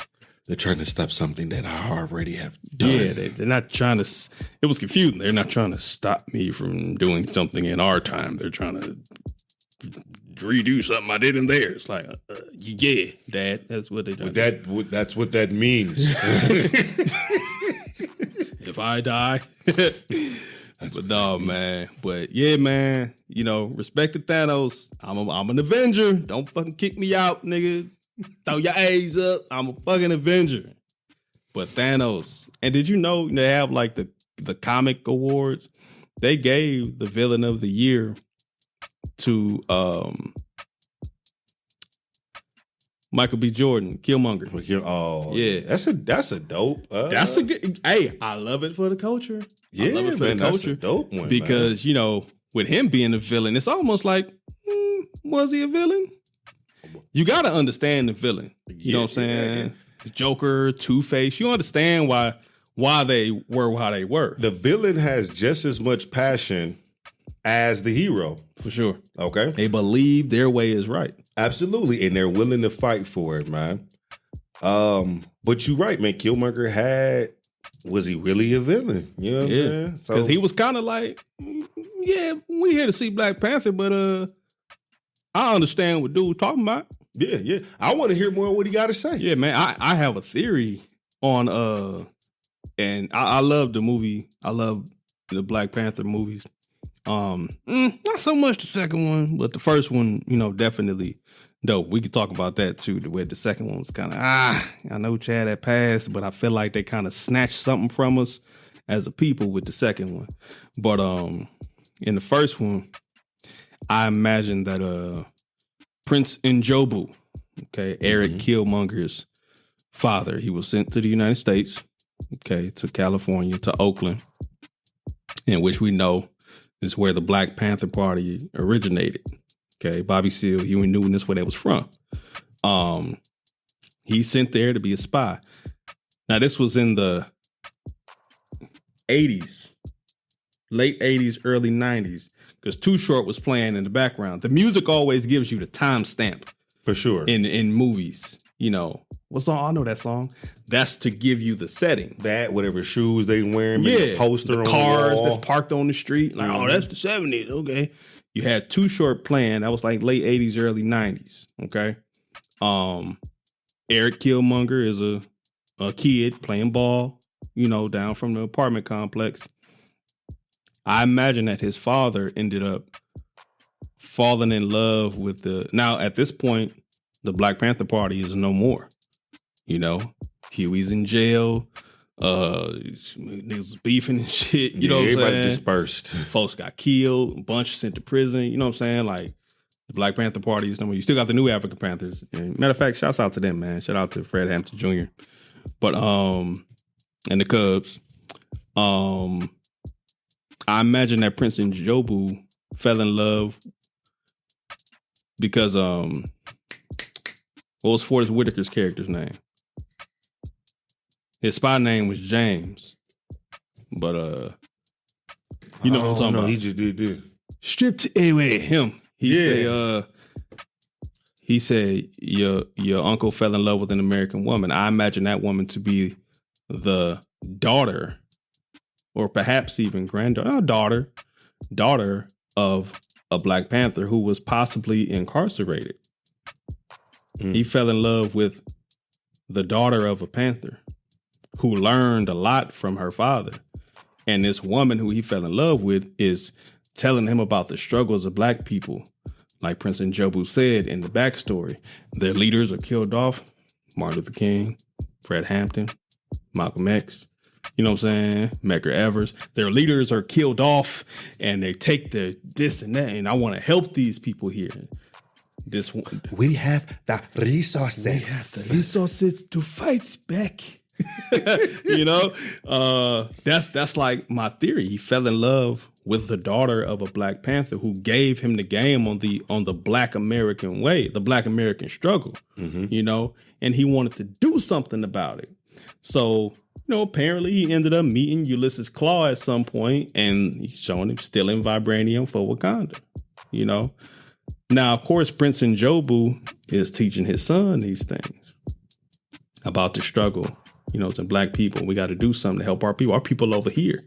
They're trying to stop something that I already have done. Yeah, they're not trying to. It was confusing. They're not trying to stop me from doing something in our time. They're trying to redo something I did in theirs. Like, yeah, Dad, that's what they're doing. That's what that means. If I die. But no, man. But yeah, man. Respect to Thanos. I'm an Avenger. Don't fucking kick me out, nigga. Throw your A's up. I'm a fucking Avenger. But Thanos. And did you know they have like the comic awards? They gave the villain of the year to Michael B. Jordan, Killmonger. Oh, yeah. That's a dope. That's a good. Hey, I love it for the culture. Yeah, I love it for man, the culture. that's a dope one. Because, with him being a villain, it's almost like, was he a villain? You got to understand the villain. You know what I'm saying? Yeah. The Joker, Two-Face. You understand why they were how they were. The villain has just as much passion as the hero. For sure. Okay. They believe their way is right. Absolutely. And they're willing to fight for it, man. But you're right, man. Killmonger was he really a villain? You know what I'm saying? Because he was kind of like, yeah, we here to see Black Panther, but I understand what dude talking about. Yeah. I want to hear more of what he got to say. Yeah, man. I have a theory on and I love the movie. I love the Black Panther movies. Not so much the second one, but the first one, definitely dope. We could talk about that too. Where the second one was kind of I know Chad had passed, but I feel like they kind of snatched something from us as a people with the second one. But in the first one, I imagine that Prince Njobu, Eric Killmonger's father, he was sent to the United States, to California, to Oakland, in which we know is where the Black Panther Party originated. Bobby Seale, Huey Newton, that's where they was from. He's sent there to be a spy. Now, this was in the 80s, late 80s, early 90s, because Too Short was playing in the background. The music always gives you the timestamp. For sure. In movies. What song? I know that song. That's to give you the setting. That, whatever shoes they wearing, the poster the on cars the wall. that's parked on the street. Like, oh, that's the 70s. Okay. You had Too Short playing. That was like late 80s, early 90s. Okay. Eric Killmonger is a a kid playing ball, down from the apartment complex. I imagine that his father ended up falling in love with now at this point, the Black Panther Party is no more. Huey's in jail. Niggas beefing and shit. You know what I'm saying? Everybody dispersed. Folks got killed, a bunch sent to prison. You know what I'm saying? Like, the Black Panther Party is no more. You still got the new African Panthers. And matter of fact, shouts out to them, man. Shout out to Fred Hampton Jr. But and the Cubs. I imagine that Prince and Jobu fell in love because what was Forrest Whitaker's character's name? His spy name was James, but you know what I'm talking about. He just did this. Stripped away him. He said your uncle fell in love with an American woman. I imagine that woman to be the daughter, or perhaps even daughter of a Black Panther who was possibly incarcerated. He fell in love with the daughter of a Panther who learned a lot from her father. And this woman who he fell in love with is telling him about the struggles of Black people. Like Prince and Jobu said in the backstory, their leaders are killed off. Martin Luther King, Fred Hampton, Malcolm X, you know what I'm saying? Medgar Evers. Their leaders are killed off and they take the this and that. And I want to help these people here. We have the resources. We have the resources to fight back. That's like my theory. He fell in love with the daughter of a Black Panther who gave him the game on the Black American way, the Black American struggle, and he wanted to do something about it. So, apparently he ended up meeting Ulysses Claw at some point and he's showing him stealing vibranium for Wakanda, Now, of course, Prince and Jobu is teaching his son these things about the struggle, to Black people. We got to do something to help our people over here.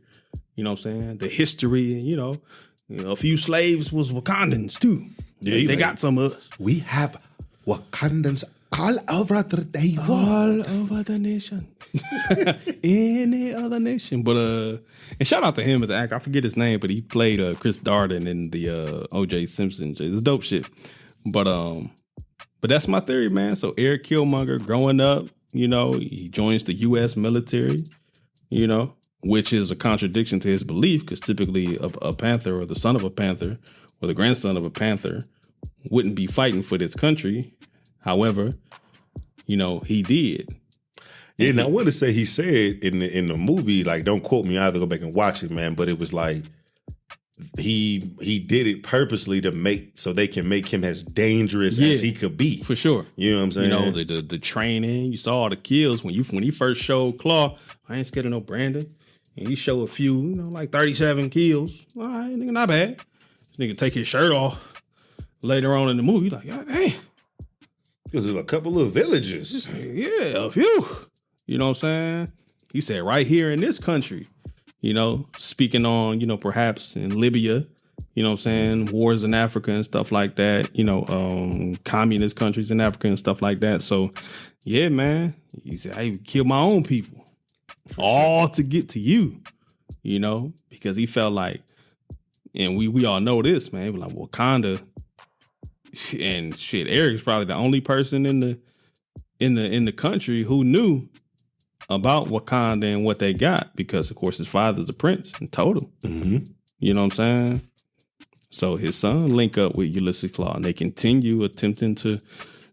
You know what I'm saying? The history, a few slaves was Wakandans too. Yeah, they got some of us. We have Wakandans all over the world. All over the nation. Any other nation. But and shout out to him as an actor. I forget his name, but he played Chris Darden in the O.J. Simpson. It's dope shit. But that's my theory, man. So Eric Killmonger growing up, he joins the U.S. military, which is a contradiction to his belief, because typically a Panther or the son of a Panther or the grandson of a Panther wouldn't be fighting for this country. However, he did. Yeah, and I want to say he said in the movie, like, don't quote me, I have to go back and watch it, man, but it was like he did it purposely so they can make him as dangerous as he could be. For sure. You know what I'm saying? The training, you saw all the kills when he first showed Claw, I ain't scared of no Brandon. And he showed a few, like 37 kills. All right, nigga, not bad. This nigga take his shirt off later on in the movie. Like, God dang. Because there's a couple of villages. Yeah, a few. You know what I'm saying? He said right here in this country, speaking on, perhaps in Libya, you know what I'm saying, wars in Africa and stuff like that, communist countries in Africa and stuff like that. So, yeah, man, he said, I kill my own people. All to get to you, because he felt like, and we all know this, man, like Wakanda and shit, Eric's probably the only person in the country who knew about Wakanda and what they got, because of course his father's a prince and told him. Mm-hmm. You know what I'm saying? So his son link up with Ulysses Claw and they continue attempting to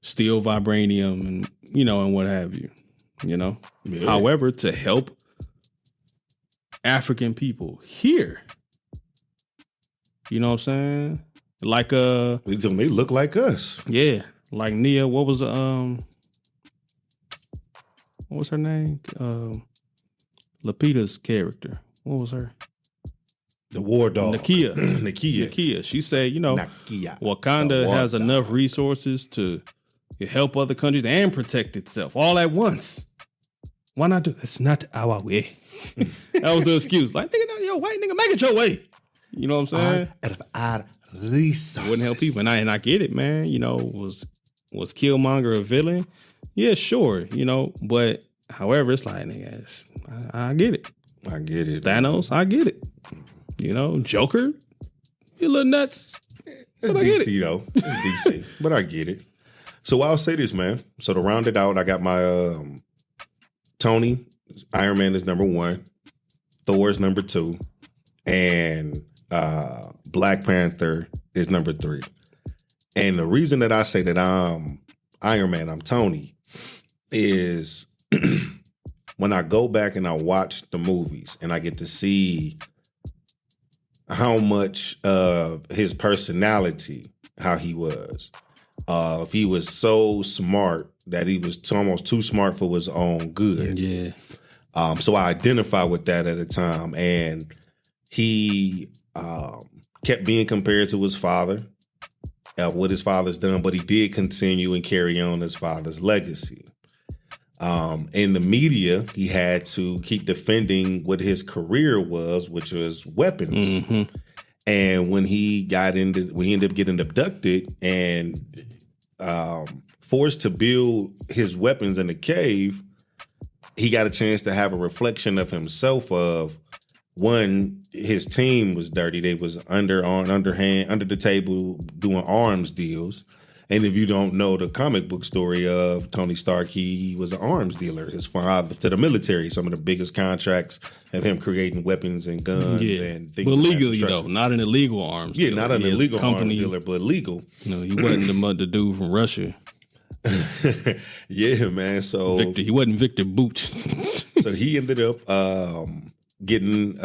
steal vibranium and and what have you. Yeah. However, to help African people here, you know what I'm saying? Like they look like us. Yeah, like Nia. What was her name? Lapita's character. What was her? The war dog. Nakia. Nakia. She said, Wakanda has enough resources to help other countries and protect itself all at once. Why not do it? It's not our way. That was the excuse. Like, nigga, white nigga, make it your way. You know what I'm saying? Out of our resources. Wouldn't help people. And I get it, man. Was Killmonger a villain? Yeah, sure. But However, it's like, nigga, I get it. I get it. Thanos, I get it. You know, Joker, you little nuts. It's But I get DC though. It's DC, but I get it. So I'll say this, man. So to round it out, I got my Tony. Iron Man is number 1. Thor is number 2, and Black Panther is number 3. And the reason that I say that I'm Iron Man, I'm Tony, is when I go back and I watch the movies and I get to see how much of his personality, how he was. If he was so smart that he was almost too smart for his own good. Yeah. So I identify with that at the time. And he kept being compared to his father, of what his father's done, but he did continue and carry on his father's legacy. In the media, he had to keep defending what his career was, which was weapons. Mm-hmm. And when he ended up getting abducted and forced to build his weapons in a cave, he got a chance to have a reflection of himself. Of one, his team was dirty; they was under the table doing arms deals. And if you don't know the comic book story of Tony Stark, he was an arms dealer. His father to the military, some of the biggest contracts of him creating weapons and guns and things. But of that legally construction. though, not an illegal arms dealer. Not an He has illegal a company, arms dealer, but legal. No, he wasn't the dude from Russia. Yeah, man. So Victor, he wasn't Victor Boot. so he ended up getting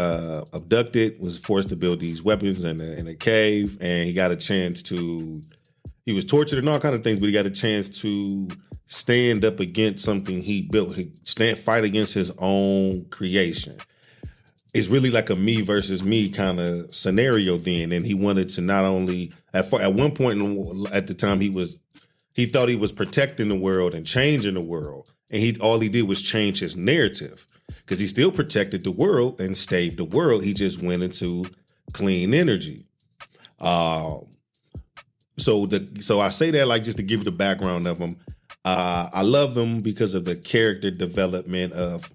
abducted, was forced to build these weapons in a cave, and he got a chance to. He was tortured and all kind of things, but he got a chance to stand up against something he built. Fight against his own creation. It's really like a me versus me kind of scenario then. And he wanted to not only at one point at the time he thought he was protecting the world and changing the world, and all he did was change his narrative because he still protected the world and saved the world. He just went into clean energy. So I say that like just to give you the background of him. I love him because of the character development of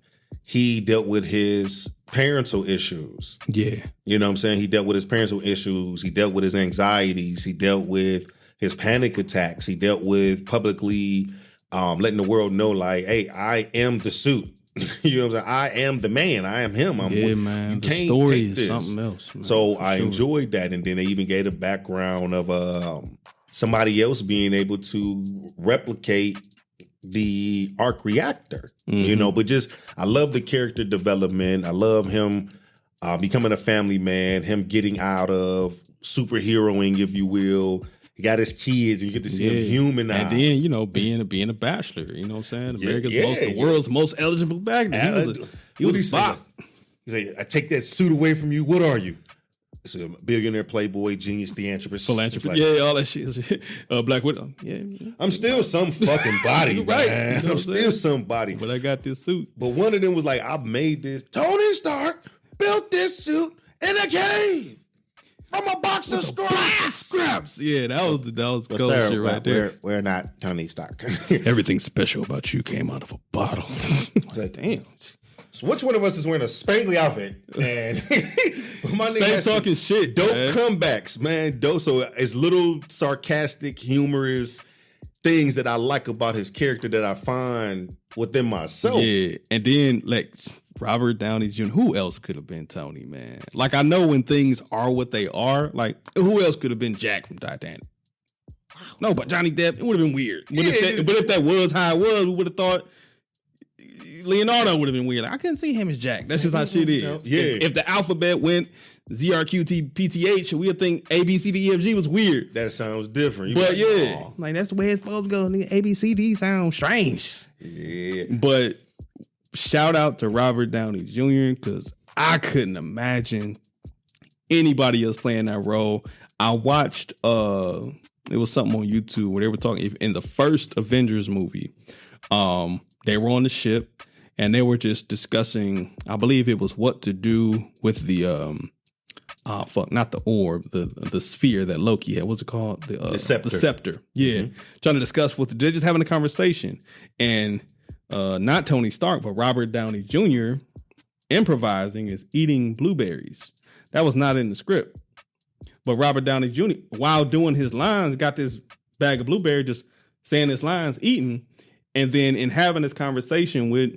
he dealt with his parental issues. Yeah. You know what I'm saying? He dealt with his parental issues. He dealt with his anxieties. He dealt with his panic attacks. He dealt with publicly letting the world know like, hey, I am the suit. You know what I'm saying? I am the man. I am him. Man. You The can't story take is this. something else. Man, so I sure. enjoyed that. And then they even gave a background of somebody else being able to replicate the arc reactor, you know, but just, I love the character development. I love him becoming a family man, him getting out of superheroing, if you will. He got his kids, and you get to see him humanized. And then, you know, being a bachelor, you know what I'm saying? The world's most eligible bachelor. He was a bop. He said, I take that suit away from you. What are you? It's a billionaire, playboy, genius, philanthropist. Philanthropist. All that shit. Black Widow. Yeah. I'm still some fucking body, Right. man. You know I'm what I'm still somebody. But I got this suit. But one of them was like, I made this. Tony Stark built this suit in a cave from a box of scraps. Yeah, that was cool shit right there. We're not Tony Stark. Everything special about you came out of a bottle. Like, damn. So which one of us is wearing a spangly outfit? And my nigga Stay has some talking shit. dope man. comebacks, man. Dope. So it's little sarcastic, humorous things that I like about his character that I find within myself. Yeah, and then like Robert Downey Jr. Who else could have been Tony, man? Like I know when things are what they are. Like who else could have been Jack from Titanic? No, but Johnny Depp. It would have been weird. But if that was how it was, we would have thought Leonardo would have been weird. Like, I couldn't see him as Jack. That's just how shit is. Yeah. If the alphabet went ZRQTPTH, we'd think ABCDEFG was weird. That sounds different. But like that's the way it's supposed to go. Nigga, ABCD sounds strange. Yeah. But shout out to Robert Downey Jr. because I couldn't imagine anybody else playing that role. I watched it was something on YouTube where they were talking in the first Avengers movie. They were on the ship and they were just discussing, I believe it was what to do with the not the orb, the sphere that Loki had. What's it called? The scepter. The scepter. Yeah. Trying to discuss they're just having a conversation. And not Tony Stark, but Robert Downey Jr. improvising is eating blueberries. That was not in the script. But Robert Downey Jr., while doing his lines, got this bag of blueberries, just saying his lines, eating. And then in having this conversation with,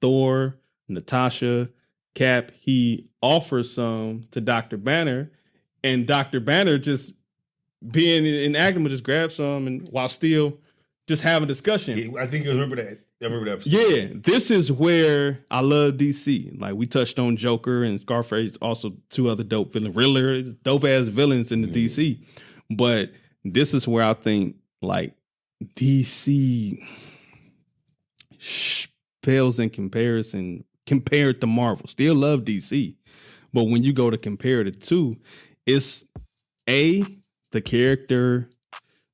Thor, Natasha, Cap, he offers some to Dr. Banner. And Dr. Banner just being in acting would just grab some and while still just having a discussion. Yeah, I think you remember that. I remember that episode. Yeah, this is where I love DC. Like we touched on Joker and Scarface, also two other dope villains, Riddler, dope ass villains in the DC. But this is where I think like DC pales in comparison compared to Marvel. Still love DC, but when you go to compare the two, it's the character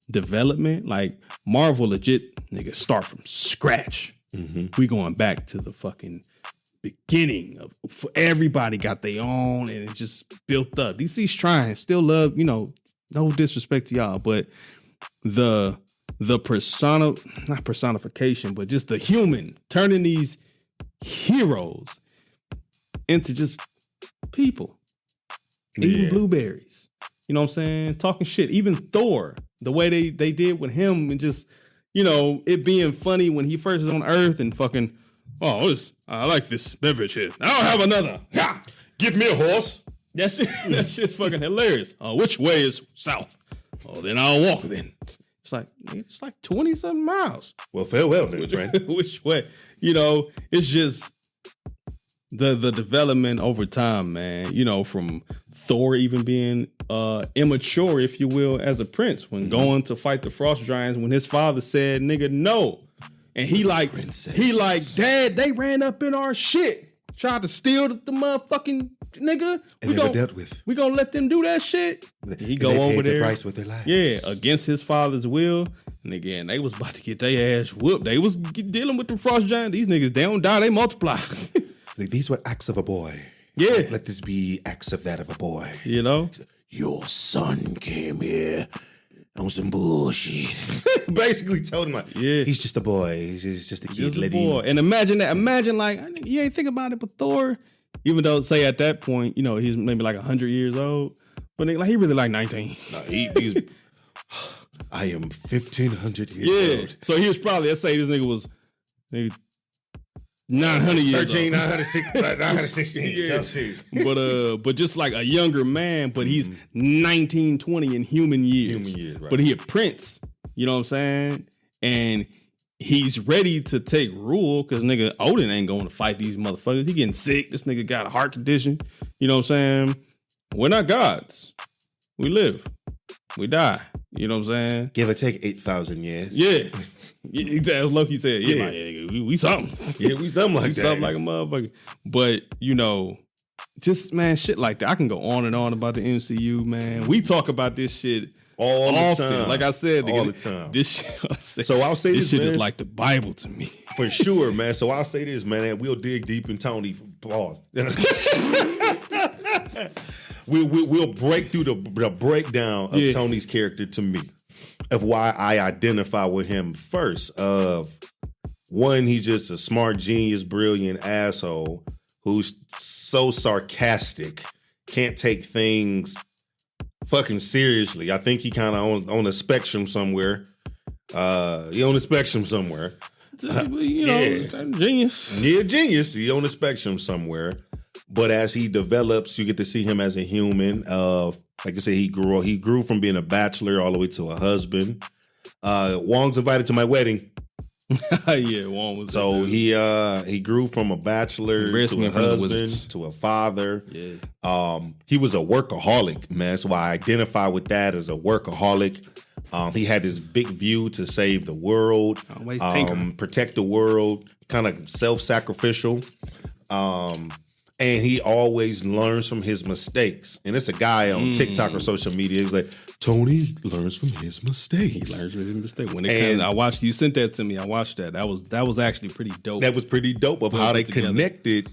development. Like Marvel legit nigga start from scratch. We going back to the fucking beginning of everybody got their own and it just built up. DC's trying, still love, no disrespect to y'all, but the not personification, but just the human turning these heroes into just people eating blueberries. You know what I'm saying? Talking shit. Even Thor, the way they did with him and just, it being funny when he first is on Earth and fucking, I like this beverage here. I'll have another. Yeah. Give me a horse. That shit's fucking hilarious. Which way is south? Oh, then I'll walk then. It's like 20 something miles. Well, farewell then, friend. Which way? It's just the development over time, man. From Thor even being immature, if you will, as a prince when going to fight the frost giants when his father said, nigga, no. And he like, Dad, they ran up in our shit. Tried to steal the motherfucking nigga. We gonna let them do that shit. He go over there. The price with their lives. Yeah, against his father's will. And again, they was about to get their ass whooped. They was dealing with the frost giant. These niggas, they don't die, they multiply. These were acts of a boy. Yeah. Let this be acts of that of a boy. Your son came here on some bullshit. Basically told him, he's just a boy. He's just a kid. Just a boy. And imagine that. Imagine, like, you ain't think about it, but Thor, even though, say, at that point, he's maybe like 100 years old, but he really like 19. No, he's... I am 1,500 years old. So he was probably, let's say this nigga was... 900 years 13, 916. Yeah. But just like a younger man, but he's 19, 20 in human years. Right. But he a prince, you know what I'm saying? And he's ready to take rule because nigga Odin ain't going to fight these motherfuckers. He getting sick. This nigga got a heart condition. You know what I'm saying? We're not gods. We live. We die. You know what I'm saying? Give or take 8,000 years. Yeah. Exactly. Loki said, we something. Yeah, we something like that. Something like a motherfucker. But, just, man, shit like that. I can go on and on about the MCU, man. We talk about this shit all often. the time. Like I said, all the time. This shit, so I'll say this shit man, is like the Bible to me. For sure, man. So I'll say this, man. We'll dig deep in Tony. Pause. We'll break through the breakdown of Tony's character to me. Of why I identify with him first. Of one, he's just a smart, genius, brilliant asshole who's so sarcastic, can't take things fucking seriously. I think he kind of on a spectrum somewhere. He on a spectrum somewhere. Genius. Yeah, genius. He on a spectrum somewhere. But as he develops, you get to see him as a human. Like I said, he grew from being a bachelor all the way to a husband. Wong's invited to my wedding. Yeah, Wong was. So he grew from a bachelor to a husband to a father. Yeah. He was a workaholic, man. So I identify with that as a workaholic. He had this big view to save the world, protect the world, kind of self-sacrificial. And he always learns from his mistakes. And it's a guy on TikTok or social media. He's like, Tony learns from his mistakes. He learns from his mistakes. When it comes, I watched. You sent that to me. I watched that. That was actually pretty dope. That was pretty dope of how they connected.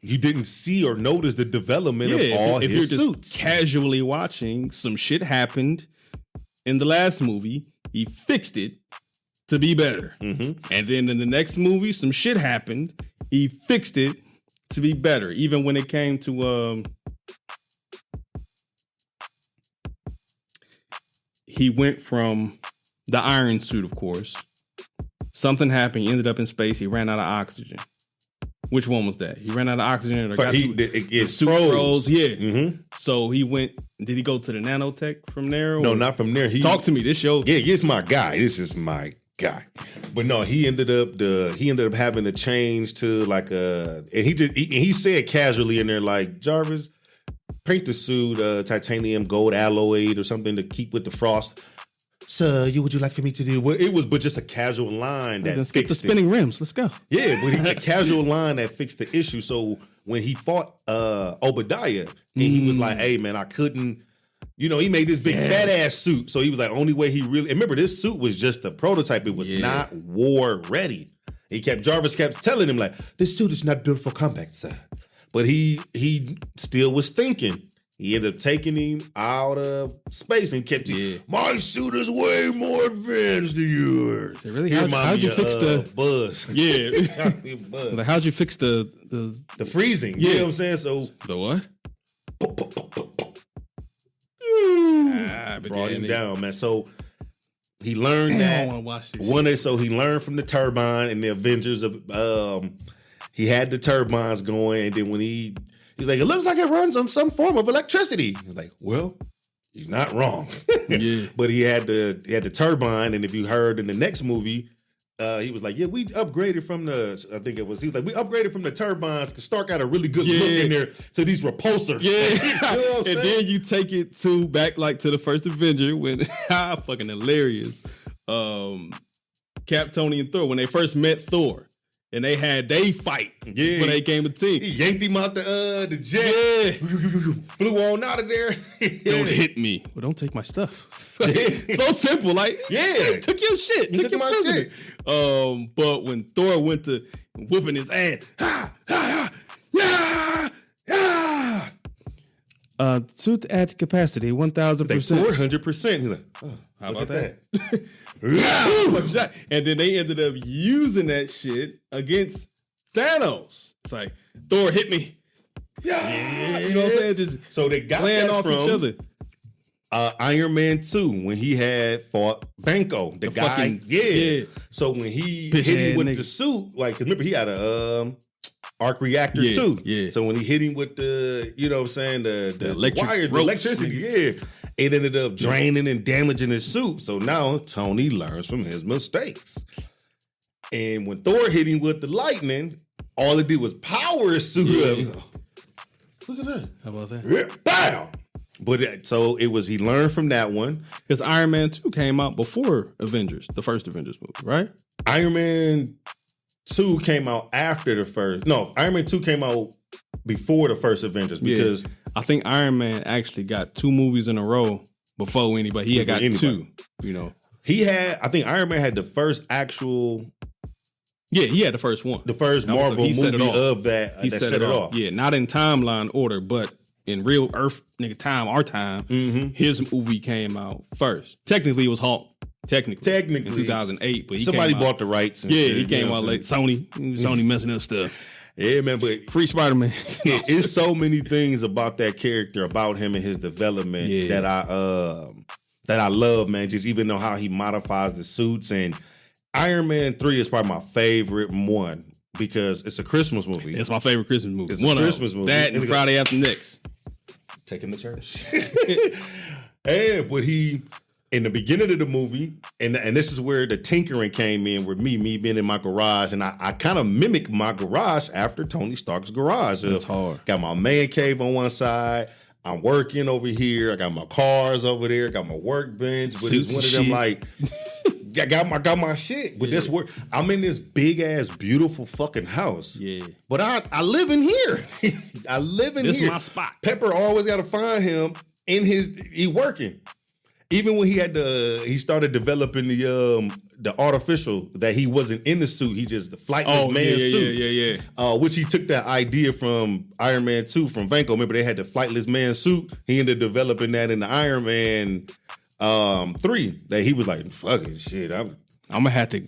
You didn't see or notice the development of all his suits. If you're just casually watching, some shit happened in the last movie. He fixed it. to be better. Mm-hmm. And then in the next movie, some shit happened. He fixed it to be better. Even when it came to he went from the iron suit, of course. Something happened. He ended up in space. He ran out of oxygen. Which one was that? He ran out of oxygen. Or It suit froze. Yeah. Mm-hmm. So he went. Did he go to the nanotech from there? No, not from there. Talk to me. This show. Yeah, it's my guy. This is my guy. But no, he ended up having to change to like and he said casually in there like, Jarvis, paint the suit titanium gold alloyed or something to keep with the frost. Sir, would you like for me to do? Well, it was but just a casual line that Let's fixed get the spinning rims. Let's go. Yeah, but a casual line that fixed the issue. So when he fought Obadiah, and he was like, "Hey man, I couldn't." You know, he made this big fat ass suit. So he was like, only way he really. And remember, this suit was just a prototype. It was not war ready. Jarvis kept telling him like, "This suit is not built for combat, sir." But he still was thinking. He ended up taking him out of space and kept him. My suit is way more advanced than yours. So really, how'd you fix the buzz? Yeah, like how'd you fix the freezing? Yeah. You know what I'm saying? So the what? Brought him down, man. So he learned that. I want to watch this. So he learned from the turbine and the Avengers of. He had the turbines going, and then when he's like, it looks like it runs on some form of electricity. He's like, well, he's not wrong. But he had the turbine, and if you heard in the next movie, he was like, yeah, we upgraded from he was like, we upgraded from the turbines because Stark got a really good look in there to these repulsors. Yeah. You know and then you take it back like to the first Avenger when fucking hilarious. Cap, Tony, and Thor, when they first met Thor. And they fight when they came a team. He yanked him out the jet. Flew on out of there. Don't hit me. Well, don't take my stuff. So simple. Like, took your shit. Took your shit. But when Thor went to whooping his ass, suit at capacity, 1,000%. 400%. He's like, how about that? And then they ended up using that shit against Thanos. It's like, Thor hit me. Yeah. You know what I'm saying? Just so they got playing that off from each other. Iron Man 2 when he had fought Vanko, the guy. So when he hit him with the suit, like, 'cause remember he had a arc reactor too. Yeah. So when he hit him with the, you know what I'm saying, the wire, the electricity, it ended up draining and damaging his suit. So now Tony learns from his mistakes. And when Thor hit him with the lightning, all it did was power his suit up. Look at that. How about that? Yeah, bam! But so it was, he learned from that one. Because Iron Man 2 came out before Avengers, the first Avengers movie, right? Iron Man 2 came out after the first. No, Iron Man 2 came out before the first Avengers because I think Iron Man actually got 2 movies in a row before anybody. He had got 2, you know. I think Iron Man had the first actual. Yeah, he had the first one. The first Marvel movie of that. He set it off. Yeah, not in timeline order, but in real Earth nigga time, our time, his movie came out first. Technically, it was Hulk. Technically in 2008, but somebody bought the rights. And he came out late. Sony messing up stuff. Yeah, man, but free Spider-Man. It's so many things about that character, about him and his development that I love, man. Just even know how he modifies the suits, and Iron Man 3 is probably my favorite one because it's a Christmas movie. It's my favorite Christmas movie. It's a Christmas movie. That and Friday After Next. Taking the church. But he, in the beginning of the movie, and this is where the tinkering came in with me being in my garage, and I kind of mimicked my garage after Tony Stark's garage. That's hard. Got my man cave on one side. I'm working over here. I got my cars over there. Got my workbench. But it's one of them like, I got my shit. But this work, I'm in this big ass beautiful fucking house. Yeah. But I live in here. I live in here. This is my spot. Pepper always got to find him in he working. Even when he started developing the artificial that he wasn't in the suit, he just the flightless man suit. Which he took that idea from Iron Man 2 from Vanko. Remember they had the flightless man suit. He ended up developing that in the Iron Man 3. That he was like, fucking shit. I'm gonna have to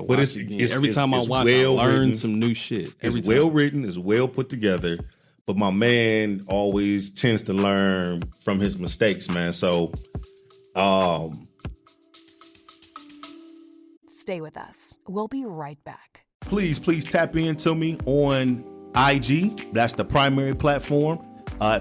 watch it again. Every time I watch, I learn some new shit. It's well written, it's well put together. But my man always tends to learn from his mistakes, man. So, Stay with us. We'll be right back. please tap into me on IG. That's the primary platform.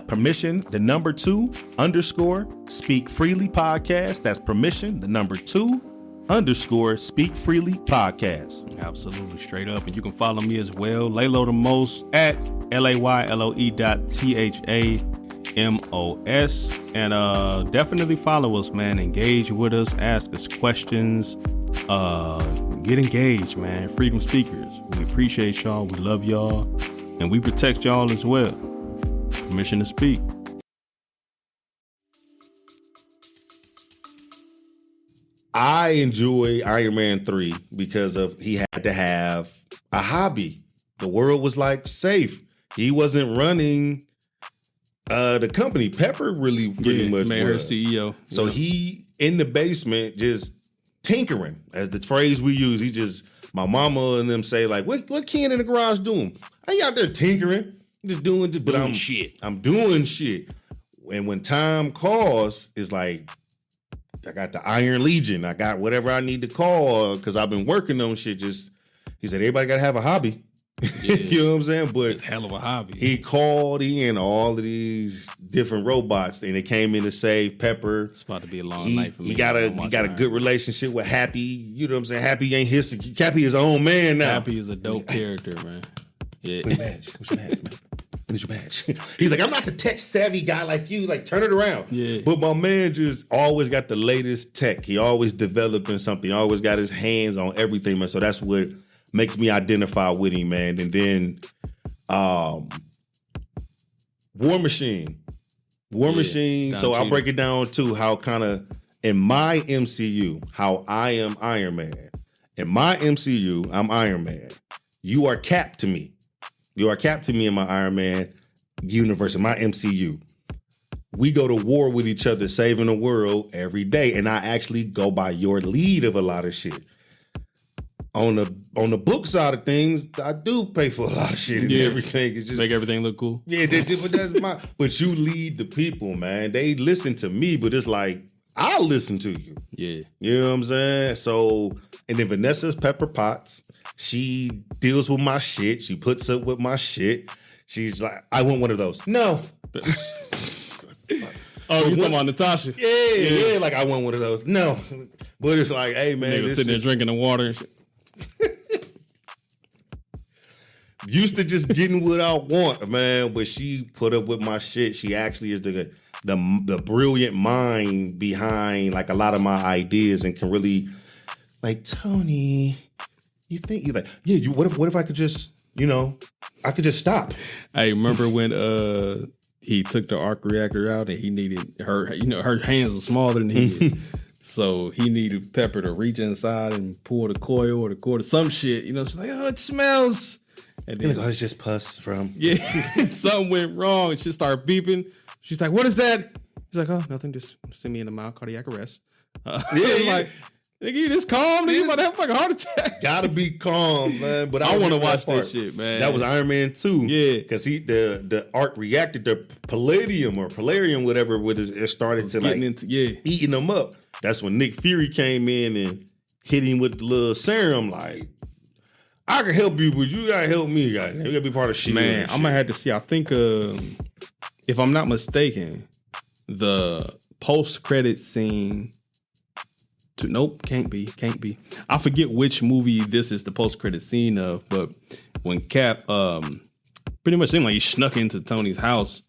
Permission, the number 2_ Speak Freely Podcast. That's permission, the number 2_ Speak Freely Podcast. Absolutely, straight up. And you can follow me as well. Laylo the Most at LAYLOE.THAMOS. And definitely follow us, man. Engage with us. Ask us questions. Get engaged, man. Freedom Speakers. We appreciate y'all. We love y'all. And we protect y'all as well. Permission to speak. I enjoy Iron Man 3 because of he had to have a hobby. The world was like safe. He wasn't running the company. Pepper really pretty much made her was. CEO. So he in the basement just tinkering, as the phrase we use. He just, my mama and them say like, what Ken in the garage doing? I ain't out there tinkering. I'm just doing this, but I'm doing shit. And when time calls, it's like, I got the Iron Legion. I got whatever I need to call because I've been working on shit. Just, he said, everybody got to have a hobby. Yeah. You know what I'm saying? But hell of a hobby. He called in all of these different robots, and they came in to save Pepper. It's about to be a long night for me. He got a good relationship with Happy. You know what I'm saying? Happy ain't his. Happy his own man now. Happy is a dope character, man. Yeah. What's your badge, man? Where's your badge? He's like, I'm not the tech savvy guy like you. Like, turn it around. Yeah. But my man just always got the latest tech. He always developing something. He always got his hands on everything, man. So that's what makes me identify with him, man. And then War Machine. So I'll break it down to how kind of in my MCU, how I am Iron Man. In my MCU, I'm Iron Man. You are Cap to me. You are Cap to me in my Iron Man universe, in my MCU. We go to war with each other, saving the world every day. And I actually go by your lead of a lot of shit. On the book side of things, I do pay for a lot of shit and everything. It's just make everything look cool. Yeah, that's my. But you lead the people, man. They listen to me, but it's like I'll listen to you. Yeah, you know what I'm saying. So, and then Vanessa's Pepper Potts. She deals with my shit. She puts up with my shit. She's like, I want one of those. No. Oh, you talking about Natasha? Yeah. Like, I want one of those. No. But it's like, hey, man. Nigga sitting there drinking the water and shit. Used to just getting what I want, man. But she put up with my shit. She actually is the brilliant mind behind like a lot of my ideas and can really, like, Tony, you think, you're like, yeah, what if I could just, I could just stop. I remember when he took the arc reactor out and he needed her, her hands are smaller than his. So he needed Pepper to reach inside and pull the coil or the cord or some shit. She's like, oh, it smells. And then, it's just pus from. Yeah, something went wrong. And she started beeping. She's like, what is that? He's like, oh, nothing. Just send me in a mild cardiac arrest. Like, nigga, you just calm. Nigga, you about to have a fucking heart attack. Gotta be calm, man. But I want to watch that shit, man. That was Iron Man 2. Yeah. Because the arc reacted, the palladium, whatever, it started to like eating them up. That's when Nick Fury came in and hit him with the little serum. Like, I can help you, but you gotta help me, guys. You gotta be part of shit. Man, I'm gonna have to see. I think, if I'm not mistaken, the post-credit scene. Nope, can't be. I forget which movie this is the post-credit scene of, but when Cap pretty much seemed like he snuck into Tony's house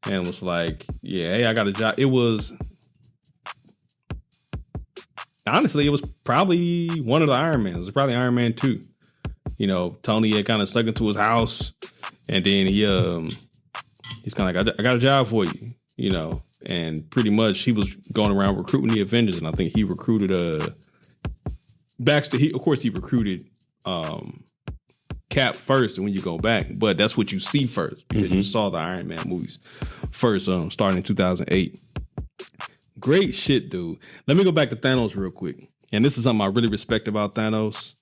and was like, "Yeah, hey, I got a job." It was. Honestly, it was probably one of the Iron Mans. It was probably Iron Man 2. Tony had kind of stuck into his house, and then he's kind of like, I got a job for you, and pretty much he was going around recruiting the Avengers, and I think he recruited Baxter. He recruited Cap first, and when you go back, but that's what you see first because you saw the Iron Man movies first, starting in 2008. Great shit, dude. Let me go back to Thanos real quick. And this is something I really respect about Thanos.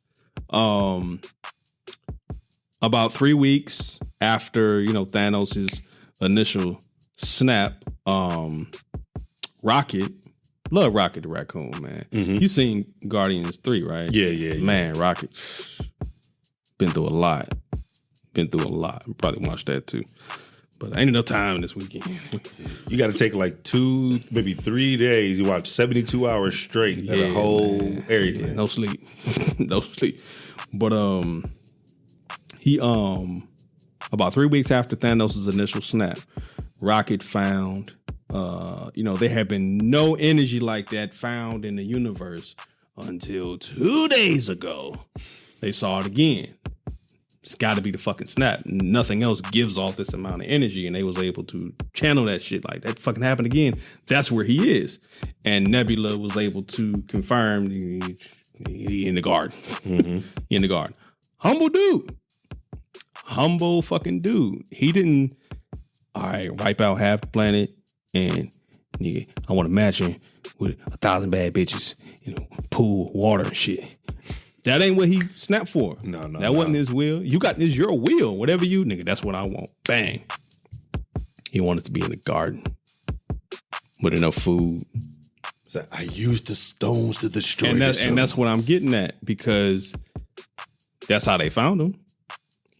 About 3 weeks after, Thanos' initial snap, Rocket, love Rocket the Raccoon, man. You seen Guardians 3, right? Yeah. Man, Rocket, been through a lot. Probably watched that too. But ain't enough time this weekend. You got to take like 2, maybe 3 days. You watch 72 hours straight. Yeah, the whole everything. Yeah, no sleep. No sleep. But he about 3 weeks after Thanos' initial snap, Rocket found there had been no energy like that found in the universe until 2 days ago. They saw it again. It's got to be the fucking snap. Nothing else gives off this amount of energy, and they was able to channel that shit. Like, that fucking happened again. That's where he is. And Nebula was able to confirm he in the garden. He in the garden. Humble dude. Humble fucking dude. He didn't, all right, wipe out half the planet, and nigga, I want to match him with 1,000 bad bitches, pool, water and shit. That ain't what he snapped for. No. That wasn't his will. You got this, your will. Whatever you, nigga, that's what I want. Bang. He wanted to be in the garden with enough food. So I used the stones to destroy the sun. And that's what I'm getting at, because that's how they found him.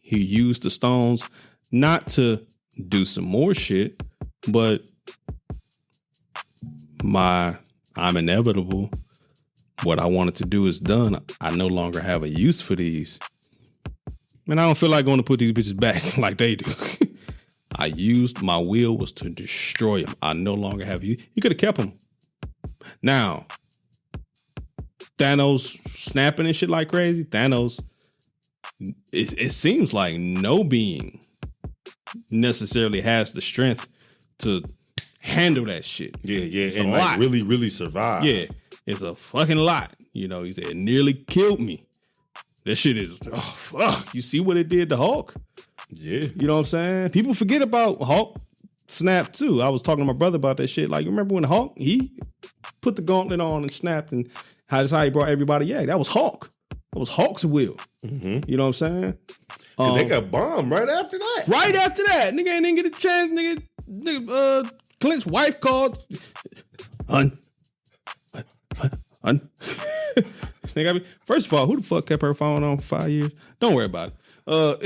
He used the stones not to do some more shit, but I'm inevitable. What I wanted to do is done. I no longer have a use for these. And I don't feel like going to put these bitches back like they do. I used, my will was to destroy them. I no longer have you. You could have kept them. Now, Thanos snapping and shit like crazy. Thanos, it seems like no being necessarily has the strength to handle that shit. Yeah. It's and a like lot. really, really survive. Yeah. It's a fucking lot. He said it nearly killed me. That shit is, oh, fuck. You see what it did to Hulk? Yeah. You know what I'm saying? People forget about Hulk snap too. I was talking to my brother about that shit. Like, you remember when Hulk, he put the gauntlet on and snapped, and that's how he brought everybody. Yeah, that was Hulk. That was Hulk's will. You know what I'm saying? They got bombed right after that. Right after that. Nigga ain't even get a chance. Nigga, Clint's wife called. Nigga, first of all, who the fuck kept her phone on for 5 years? Don't worry about it.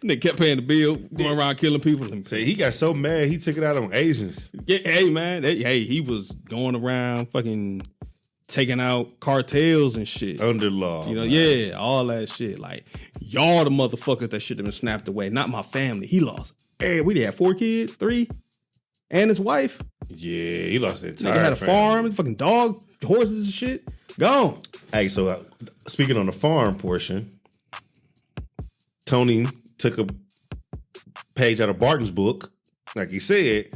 Nigga kept paying the bill, going around killing people. Say he got so mad he took it out on Asians. Yeah, hey man, he was going around fucking taking out cartels and shit. Under law. Yeah, all that shit. Like, y'all the motherfuckers that should have been snapped away, not my family. He lost. Hey, we had 4 kids, 3, and his wife. Yeah, he lost the entire Nigga had a family. farm, fucking dog, horses and shit. Gone. Hey, so speaking on the farm portion, Tony took a page out of Barton's book, like he said,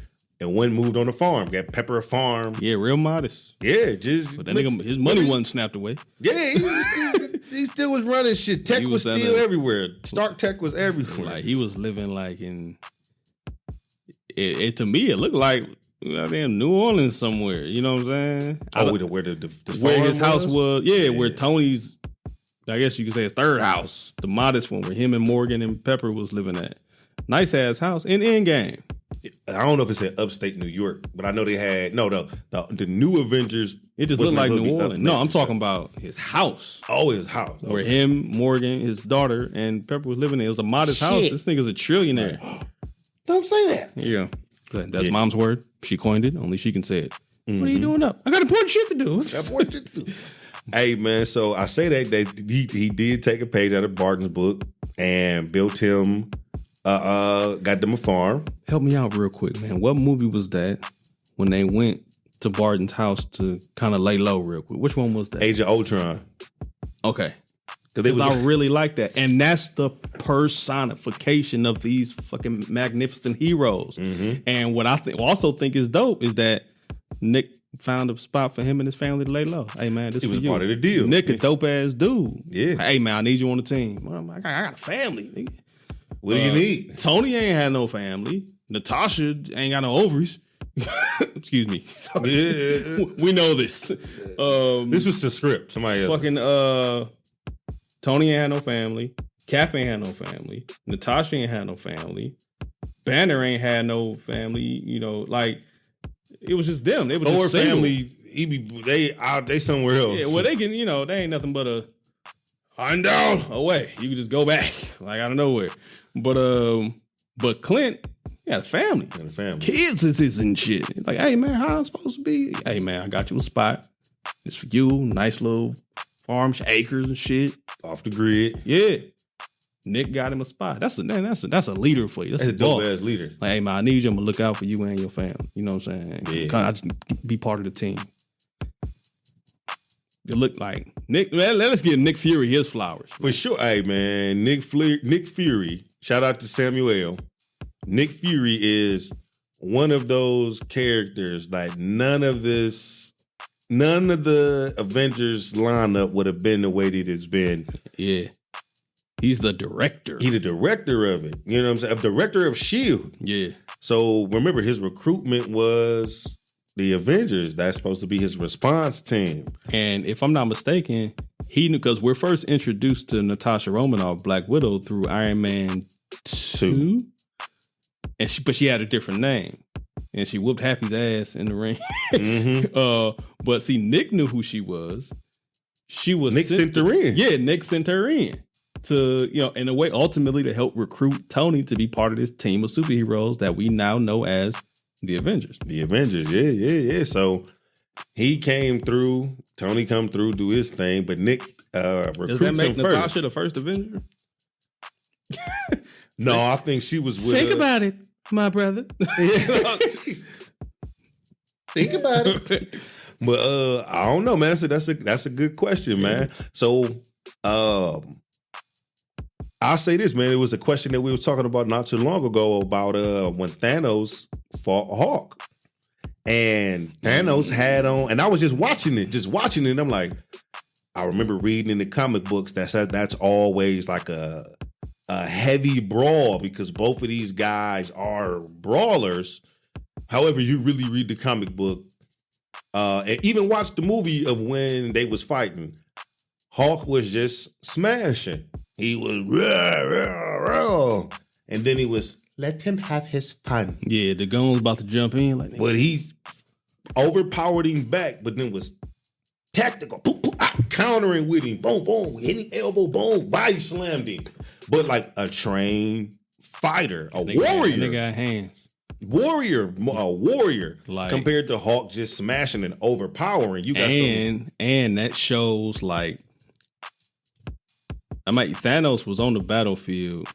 and went and moved on the farm. Got Pepper a farm. Yeah, real modest. Yeah, just. But that nigga, his money wasn't snapped away. Yeah, he still was running shit. Tech was still everywhere. Stark Tech was everywhere. Like, he was living like in. It to me, it looked like goddamn New Orleans somewhere. You know what I'm saying? Where where his house was. Yeah, where Yeah. Tony's, I guess you could say his third house, the modest one where him and Morgan and Pepper was living at. Nice ass house in Endgame. I don't know if it's in upstate New York, but I know they had the new Avengers. It just was looked like not New gonna be Orleans. No, I'm upstate. talking about his house. Oh, his house. Where Okay. him, Morgan, his daughter, and Pepper was living there. It was a modest house. Shit. This nigga's a trillionaire. Don't say that. Yeah. That's Yeah. mom's word. She coined it. Only she can say it. What are you doing up? I got important shit to do. That's what you do. Hey man, so I say that he did take a page out of Barton's book and built him got them a farm. Help me out real quick, man. What movie was that when they went to Barton's house to kind of lay low real quick? Which one was that? Age of Ultron. Okay. Because I really like that. And that's the personification of these fucking magnificent heroes. And what I also think is dope is that Nick found a spot for him and his family to lay low. Hey, man, this He for was you. part of the deal. Nick, a dope-ass dude. Yeah. Hey, man, I need you on the team. Well, I got a family, nigga. What do you need? Tony ain't had no family. Natasha ain't got no ovaries. Excuse me. Yeah. We know this. This was the script. Somebody else. Fucking Tony ain't had no family. Cap ain't had no family. Natasha ain't had no family. Banner ain't had no family. You know, like it was just them. They was Thor just single. family. They somewhere else. Yeah, well, they can. You know, they ain't nothing but a down away. You can just go back like out of nowhere. But Clint, he had a family. And the family. Kids is his and shit. It's like, hey man, how I'm supposed to be? Hey man, I got you a spot. It's for you. Nice little farm, acres and shit. Off the grid. Yeah. Nick got him a spot. That's a leader for you. That's a dope ass leader. Like, hey man, I need you. I'm gonna look out for you and your family. You know what I'm saying? Yeah. I just be part of the team. It looked like Nick. Let us give Nick Fury his flowers. For sure. Hey man, Nick Fury. Shout out to Samuel. Nick Fury is one of those characters. Like none of the Avengers lineup would have been the way that it's been. Yeah. He's the director. He's the director of it. You know what I'm saying? A director of S.H.I.E.L.D. Yeah. So remember, his recruitment was the Avengers. That's supposed to be his response team. And if I'm not mistaken, he knew because we're first introduced to Natasha Romanoff, Black Widow, through Iron Man 2. But she had a different name. And she whooped Happy's ass in the ring. Mm-hmm. But see, Nick knew who she was. She was Nick sent her in. Yeah, Nick sent her in to, you know, in a way, ultimately to help recruit Tony to be part of this team of superheroes that we now know as the Avengers. The Avengers, yeah. So he came through. Tony come through, do his thing, but Nick recruits Does that make him Natasha first. the first Avenger? No, I think she was with. Think about it, my brother. Think about it. But I don't know, man. So that's a good question, man. So I'll say this, man. It was a question that we were talking about not too long ago about when Thanos fought Hawk. And Thanos had on, and I was just watching it. I'm like, I remember reading in the comic books that's always like a heavy brawl because both of these guys are brawlers. However, you really read the comic book and even watch the movie of when they was fighting. Hawk was just smashing. He was and then he was let him have his fun. Yeah, the gun was about to jump in. Like, but he overpowered him back, but then was tactical, boom, boom, countering with him, boom, boom, hitting elbow, boom, body slammed him. But like a trained fighter, a warrior. They got hands. A warrior, like, compared to Hawk just smashing and overpowering. You got and that shows like, Thanos was on the battlefield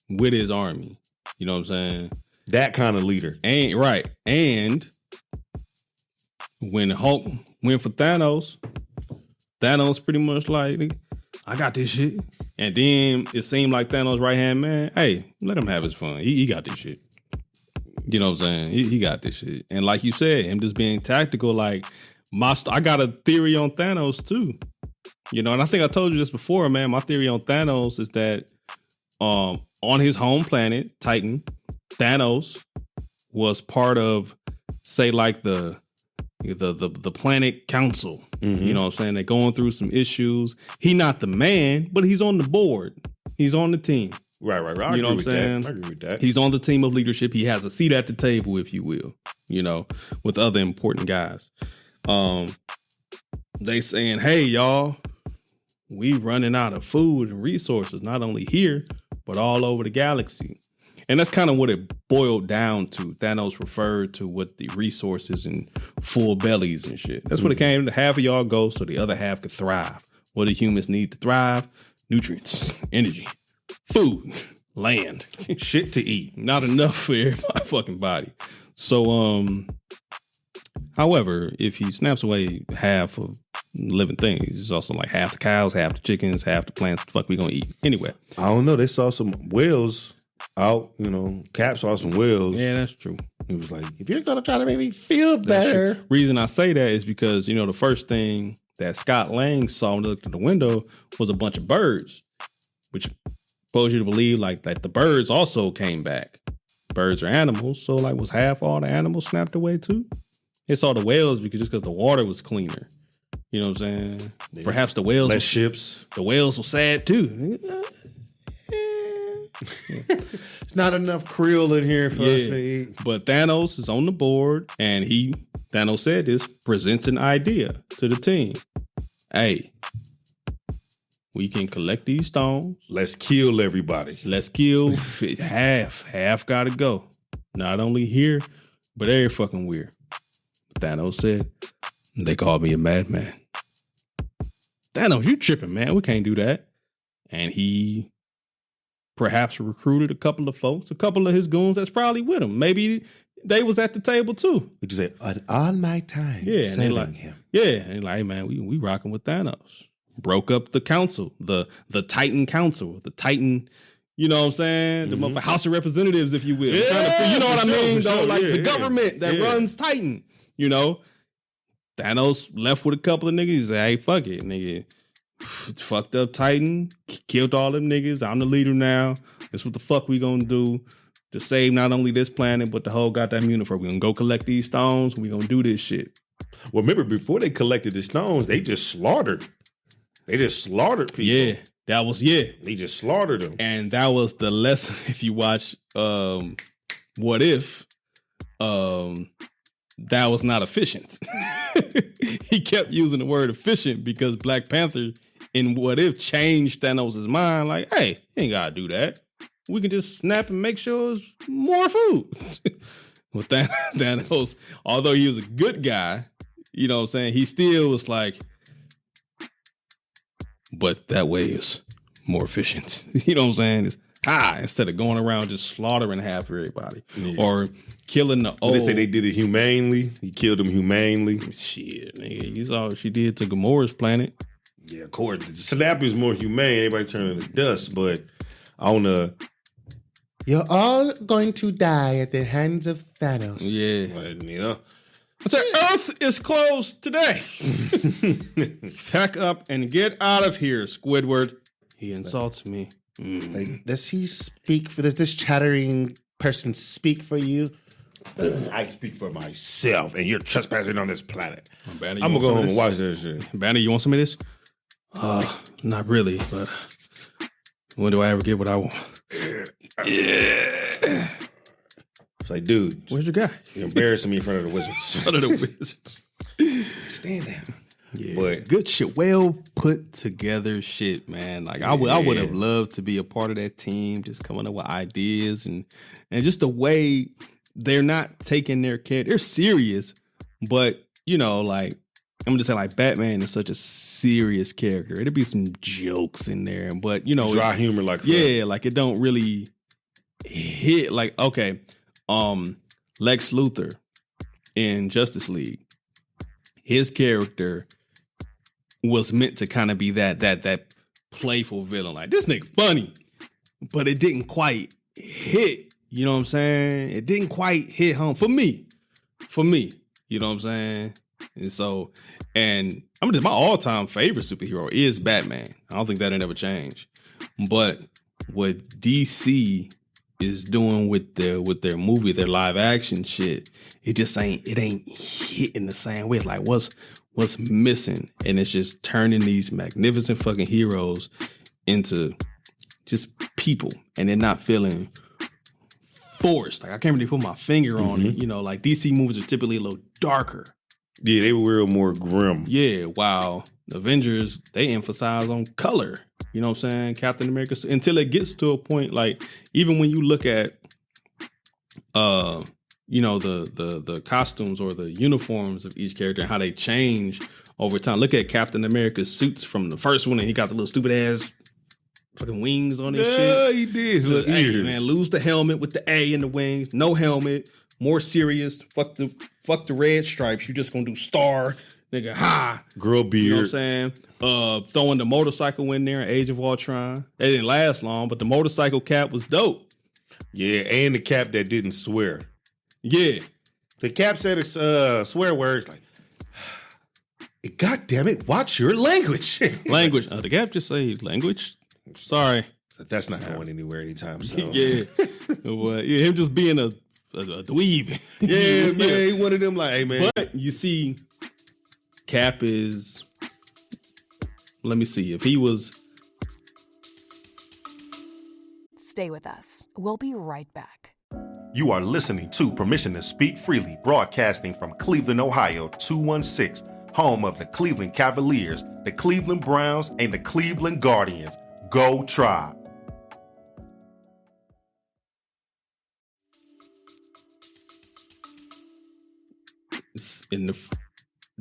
with his army. You know what I'm saying? That kind of leader. And when Hulk went for Thanos pretty much like, I got this shit. And then it seemed like Thanos' right-hand man, hey, let him have his fun. He got this shit. You know what I'm saying? He got this shit. And like you said, him just being tactical, like, I got a theory on Thanos too. You know, and I think I told you this before, man. My theory on Thanos is that on his home planet, Titan, Thanos was part of, say, like the planet council. Mm-hmm. You know what I'm saying? They're going through some issues. He not the man, but he's on the board. He's on the team. Right. You know what I'm saying? I agree with that. He's on the team of leadership. He has a seat at the table, if you will, you know, with other important guys. They saying, hey, y'all, we running out of food and resources, not only here, but all over the galaxy. And that's kind of what it boiled down to. Thanos referred to what the resources and full bellies and shit. That's what it came to. Half of y'all go so the other half could thrive. What do humans need to thrive? Nutrients, energy, food, land. Shit to eat. Not enough for every fucking body. So, however, if he snaps away half of living things, it's also like half the cows, half the chickens, half the plants. The fuck we gonna eat? Anyway. I don't know. They saw some whales out, you know, Cap saw some whales. Yeah, that's true. He was like, if you're gonna try to make me feel better. Reason I say that is because, you know, the first thing that Scott Lang saw when he looked at the window was a bunch of birds, which supposed you to believe like that the birds also came back. birds are animals. So like, was half all the animals snapped away too? They saw the whales because the water was cleaner. You know what I'm saying? Yeah. Perhaps the whales. Less ships. The whales were sad too. It's not enough krill in here for us to eat. But Thanos is on the board, and Thanos said this, presents an idea to the team. Hey, we can collect these stones. Let's kill everybody. Let's kill half. Half gotta go. Not only here, but every fucking where. Thanos said, they called me a madman. Thanos, you tripping, man. We can't do that. And he perhaps recruited a couple of folks, a couple of his goons that's probably with him. Maybe they was at the table too. Would you say, on my time, saving him? Yeah, and like, hey, man, we rocking with Thanos. Broke up the council, the Titan Council, the Titan, you know what I'm saying? The House of Representatives, if you will. Yeah, you know what I mean? Sure. Like the government that runs Titan, you know? Thanos left with a couple of niggas. He said, hey, fuck it, nigga. Fucked up Titan, killed all them niggas. I'm the leader now. That's what the fuck we gonna do to save not only this planet, but the whole goddamn universe. We gonna go collect these stones. We gonna do this shit. Well, remember, before they collected the stones, they just slaughtered. They just slaughtered people. Yeah, that was, They just slaughtered them. And that was the lesson. If you watch What If, that was not efficient. He kept using the word efficient because Black Panther in What If changed Thanos' mind. Like, hey, you ain't gotta do that. We can just snap and make sure it's more food. With Thanos, although he was a good guy, you know what I'm saying, he still was like, but that way is more efficient. You know what I'm saying? It's instead of going around just slaughtering half of everybody or killing the old. They say they did it humanely. He killed them humanely. Shit, nigga. You saw what she did to Gamora's planet. Yeah, of course. The snap is more humane. Everybody turning to dust, but on the you're all going to die at the hands of Thanos. Yeah. But, you know. I said, Earth is closed today. Pack up and get out of here, Squidward. He insults me. Like, does he speak for this chattering person speak for you? I speak for myself, and you're trespassing on this planet. Banner, I'm gonna go home and watch that shit. Banner, you want some of this? Not really, but when do I ever get what I want? Yeah. It's like, dude, where's your guy? You're embarrassing me in front of the wizards. In front of the wizards. Stand down. Yeah, but good shit. Well put together shit, man. Like I would have loved to be a part of that team, just coming up with ideas and just the way they're not taking their character. They're serious, but you know, like I'm just saying, like Batman is such a serious character. It'd be some jokes in there, but you know, dry humor, like like it don't really hit. Like okay, Lex Luthor in Justice League, his character was meant to kind of be that playful villain. Like, this nigga funny, but it didn't quite hit. You know what I'm saying? It didn't quite hit home for me. You know what I'm saying? And so, and I'm just, my all-time favorite superhero is Batman. I don't think that'll never change. But what DC is doing with their movie, their live action shit, it ain't hitting the same way. It's like what's missing, and it's just turning these magnificent fucking heroes into just people, and they're not feeling forced. Like I can't really put my finger on it. You know, like DC movies are typically a little darker. Yeah, they were real more grim. Yeah, while Avengers, they emphasize on color. You know what I'm saying? Captain America, until it gets to a point, like even when you look at you know, the costumes or the uniforms of each character and how they change over time. Look at Captain America's suits from the first one, and he got the little stupid ass fucking wings on his shit. Yeah, he did. So, hey, man, lose the helmet with the A in the wings. No helmet. More serious. Fuck the red stripes. You just gonna do star, nigga. Ha. Girl beard. You know what I'm saying? Throwing the motorcycle in there, Age of Ultron. It didn't last long, but the motorcycle cap was dope. Yeah, and the cap that didn't swear. Yeah. The cap said it's swear words like, God damn it, watch your language. Language. The cap just say language. Sorry. So that's not going anywhere anytime soon. Yeah. What? Yeah, him just being a dweeb. Yeah, man. He one of them like, hey, man. But you see, Cap is. Let me see if he was. Stay with us. We'll be right back. You are listening to Permission to Speak Freely, broadcasting from Cleveland, Ohio, 216, home of the Cleveland Cavaliers, the Cleveland Browns, and the Cleveland Guardians. Go Tribe!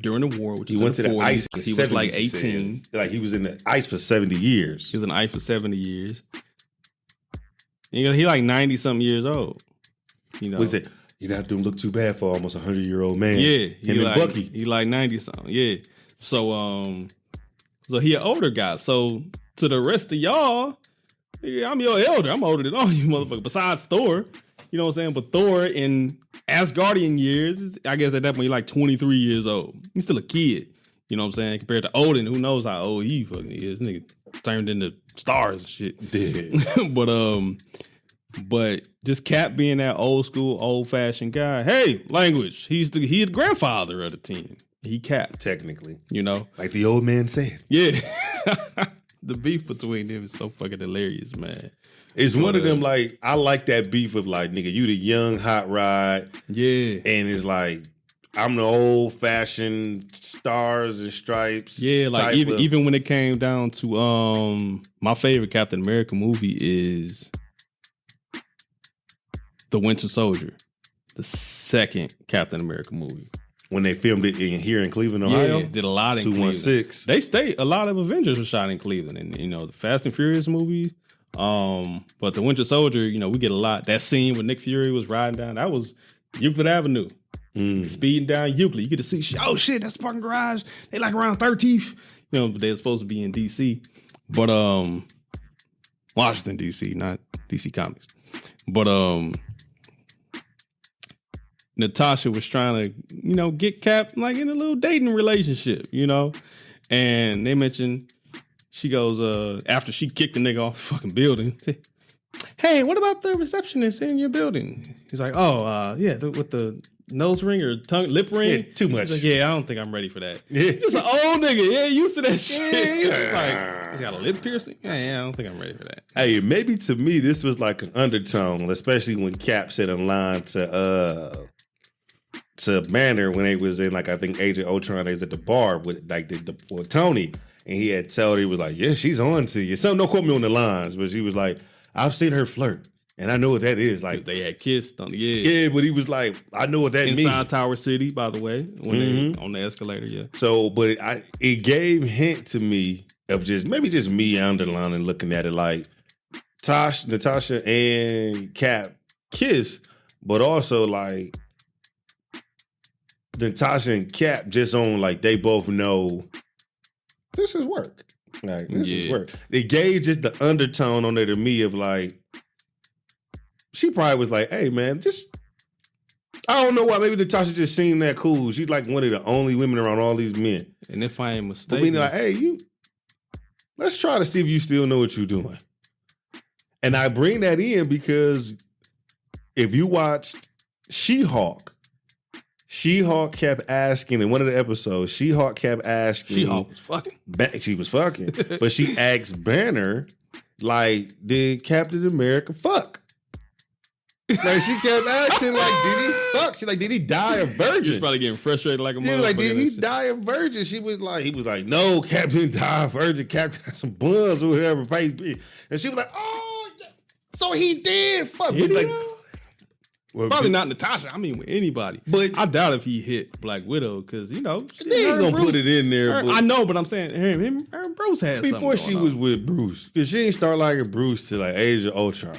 During the war, which he is went to the 40s, ice. he was like 18. Like he was in the ice for 70 years. He was in the ice for 70 years. He like 90 something years old. You know, What is it? You don't have to look too bad for almost 100-year-old man. Yeah, him and Bucky. He like 90 something. Yeah. So he an older guy. So to the rest of y'all, I'm your elder. I'm older than all you motherfuckers. Besides Thor, you know what I'm saying? But Thor in Asgardian years, I guess at that point you're like 23 years old. He's still a kid. You know what I'm saying? Compared to Odin, who knows how old he fucking is. Nigga turned into stars and shit. Yeah. But just Cap being that old school, old fashioned guy. Hey, language. He's the grandfather of the team. He Cap. Technically. You know? Like the old man said. Yeah. The beef between them is so fucking hilarious, man. It's one of them, like, I like that beef of like, nigga, you the young hot rod. Yeah. And it's like, I'm the old fashioned stars and stripes. Yeah, like even when it came down to my favorite Captain America movie is The Winter Soldier, the second Captain America movie. When they filmed it here in Cleveland, Ohio? Yeah, did a lot in 216. A lot of Avengers were shot in Cleveland, and you know the Fast and Furious movies. But the Winter Soldier, you know, we get a lot. That scene when Nick Fury was riding down, that was Euclid Avenue. Speeding down Euclid. You get to see, oh shit, that's the parking garage. They like around 13th. You know, they're supposed to be in DC. But Washington, DC, not DC Comics. But Natasha was trying to, you know, get Cap like in a little dating relationship, you know? And they mentioned, she goes, after she kicked the nigga off the fucking building, hey, what about the receptionist in your building? He's like, with the nose ring or lip ring? Yeah, too much. He's like, yeah, I don't think I'm ready for that. Yeah. Just an old nigga. Yeah, used to that shit. Yeah. Like, he's got a lip piercing? Yeah, I don't think I'm ready for that. Hey, maybe to me, this was like an undertone, especially when Cap said a line to Banner when they was in, like, I think Agent Ultron, they was at the bar with, like, for Tony. And he had told her, he was like, yeah, she's on to you. So don't quote me on the lines, but she was like, I've seen her flirt. And I know what that is. Like, they had kissed on the Yeah, but he was like, I know what that means. Inside Tower City, by the way, when they on the escalator, yeah. So, but it gave hint to me of maybe just me underlining looking at it like Natasha and Cap kiss, but also like Natasha and Cap just on like they both know this is work. Like, this is work. It gave just the undertone on there to me of like, she probably was like, hey, man, I don't know why. Maybe Natasha just seemed that cool. She's like one of the only women around all these men. And if I ain't mistaken. But being like, hey, let's try to see if you still know what you're doing. And I bring that in because if you watched She-Hulk kept asking in one of the episodes, She-Hulk kept asking. She-Hulk was fucking. She was fucking. But she asked Banner, like, did Captain America fuck? Like, she kept asking, like, did he fuck? She like, did he die a virgin? She was probably getting frustrated like a motherfucker. Like, did he die a virgin? He was like, no, Captain died a virgin. Cap got some buns or whatever. And she was like, oh, so he did fuck. Did like, probably not Natasha. I mean, with anybody. But I doubt if he hit Black Widow because, you know, they ain't gonna put it in there. I know, but I'm saying her and Bruce had something before she was with Bruce, because she didn't start liking Bruce till like Age of Ultron.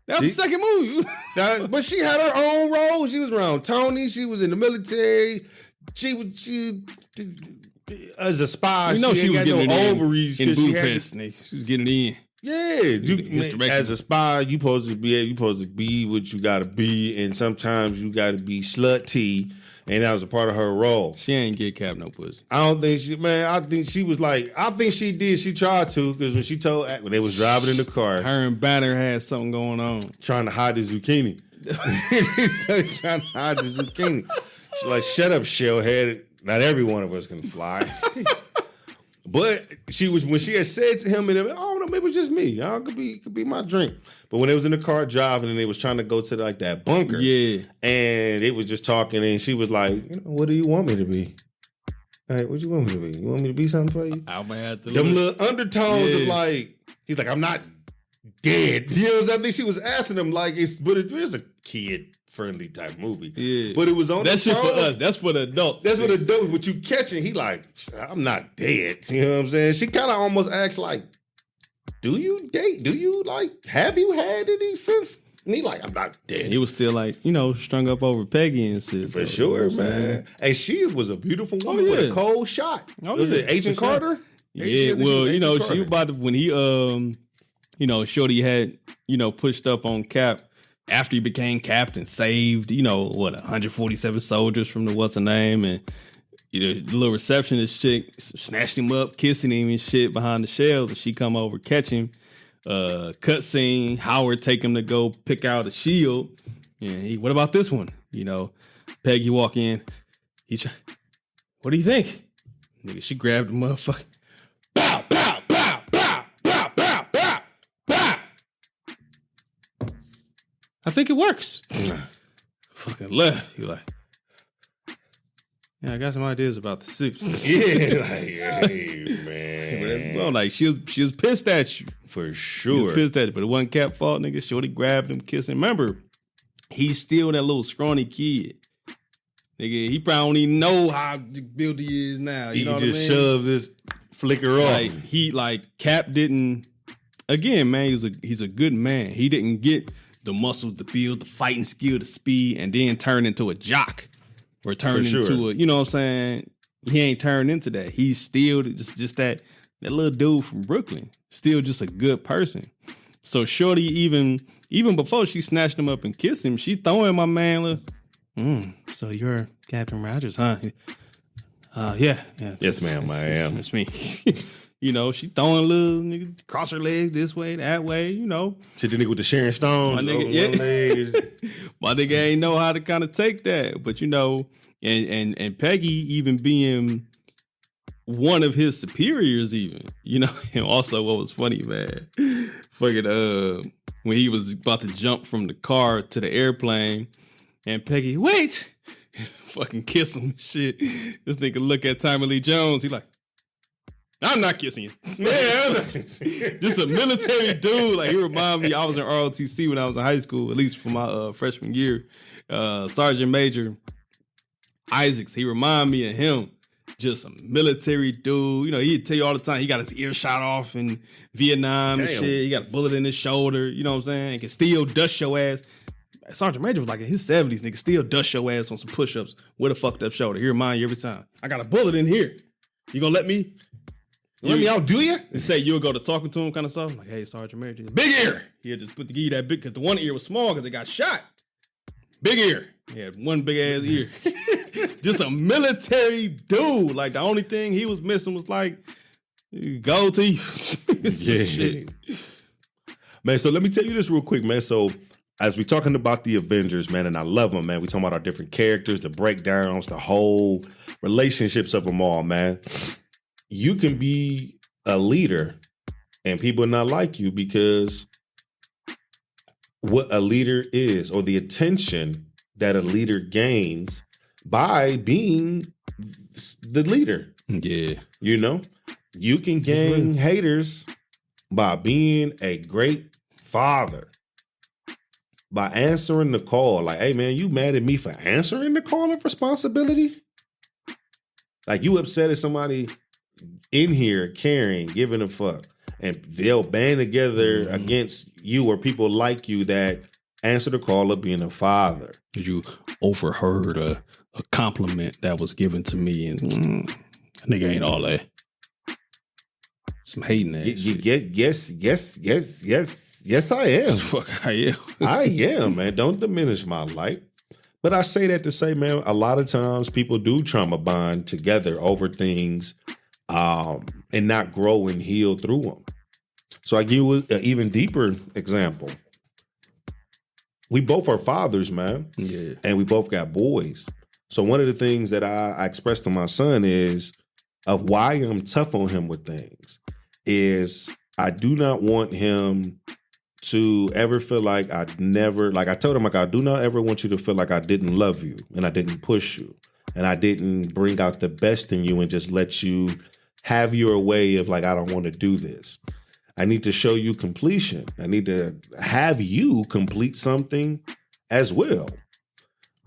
That was the second movie. But she had her own role. She was around Tony. She was in the military. She as a spy. You know she was getting no ovaries in she was getting it in. Yeah, as a spy, you supposed to be what you gotta be, and sometimes you gotta be slutty and that was a part of her role. She ain't get Cap no pussy. I don't think she, man. I think she was like, I think she did. She tried to, because when she told, when they was driving in the car, Her and Banner had something going on. trying to hide the zucchini. Trying to hide the zucchini. She's like, shut up, shellhead. Not every one of us can fly. But she was, when she had said to him, and oh no, maybe it was just me. Could be my drink. But when they was in the car driving and they was trying to go to like that bunker, and it was just talking, and she was like, what do you want me to be? Like, what you want me to be? You want me to be something for you? I'm gonna have to Them little undertones of like, he's like, I'm not dead. You know what I'm saying? I think she was asking him like, it's a kid friendly type movie. Yeah. But it was on that the shit tone. for us. That's for the adults. That's what the adults, what you catching, he like, I'm not dead. You know what I'm saying? She kind of almost acts like, do you date? Do you like, have you had any since? And he like, I'm not dead. He was still like, strung up over Peggy and shit. For sure, man. And she was a beautiful woman with a cold shot. Was it Agent Carter? Yeah, well, she was about to, when he, Shorty had, pushed up on Cap after he became captain, saved, 147 soldiers from the what's her name, and the little receptionist chick snatched him up, kissing him and shit behind the shelves, and she come over, catch him. Cutscene, Howard take him to go pick out a shield. And what about this one? Peggy walk in. What do you think? Nigga, she grabbed the motherfucker. Bow, bow, bow, bow, bow, bow, bow, bow. I think it works. Fucking left. He like, yeah, I got some ideas about the suits. Yeah, like, hey, man. Like, she was pissed at you. For sure. She was pissed at you, but it wasn't Cap fault, nigga. Shorty grabbed him, kissed him. Remember, he's still that little scrawny kid. Nigga, he probably don't even know how built he is now. You know what I mean? Shove this flicker off. Cap didn't, again, man, he's a good man. He didn't get the muscles, the build, the fighting skill, the speed, and then turn into a jock. Or turn into a, you know what I'm saying? He ain't turned into that. He's still just that little dude from Brooklyn. Still just a good person. So Shorty, even before she snatched him up and kissed him, she throwing my man, so you're Captain Rogers, huh? Yeah. Yes, ma'am, I am. It's me. She throwing little nigga, cross her legs this way, that way, Shit, the nigga with the Sharon Stones. My nigga, my nigga ain't know how to kind of take that. But, and Peggy even being one of his superiors even, and also what was funny, man, fucking, when he was about to jump from the car to the airplane and Peggy, wait, fucking kiss him and shit. This nigga look at Tommy Lee Jones. He like, I'm not kissing you. Yeah, just a military dude. Like, he reminded me, I was in ROTC when I was in high school, at least for my freshman year. Sergeant Major Isaacs, he reminded me of him. Just a military dude. He'd tell you all the time, he got his ear shot off in Vietnam and shit. He got a bullet in his shoulder. You know what I'm saying? He can still dust your ass. Sergeant Major was like in his 70s, nigga, still dust your ass on some push-ups with a fucked up shoulder. He remind you every time, I got a bullet in here. You gonna let me? Let me out, do you? And say you'll go to talking to him kind of stuff. I'm like, hey, Sergeant Major, big ear. He'll just give you that big, because the one ear was small because it got shot. Big ear. He had one big ass ear. Just a military dude. Like, the only thing he was missing was like, go to you. Yeah. Man, so let me tell you this real quick, man. So as we talking about the Avengers, man, and I love them, man. We talking about our different characters, the breakdowns, the whole relationships of them all, man. You can be a leader and people not like you because what a leader is, or the attention that a leader gains by being the leader. Yeah. You can gain haters by being a great father, by answering the call. Like, hey, man, you mad at me for answering the call of responsibility? Like, you upset at somebody in here caring, giving a fuck, and they'll band together against you or people like you that answer the call of being a father. You overheard a compliment that was given to me, and nigga ain't all that. Some hating that shit. Yes, I am. Fuck, I am. I am, man. Don't diminish my light. But I say that to say, man, a lot of times people do trauma bond together over things and not grow and heal through them. So I give you an even deeper example. We both are fathers, man. Yeah. And we both got boys. So one of the things that I expressed to my son is of why I'm tough on him with things is I do not want him to ever feel like I told him, like, I do not ever want you to feel like I didn't love you and I didn't push you and I didn't bring out the best in you and just let you have your way of like, I don't want to do this. I need to show you completion. I need to have you complete something as well.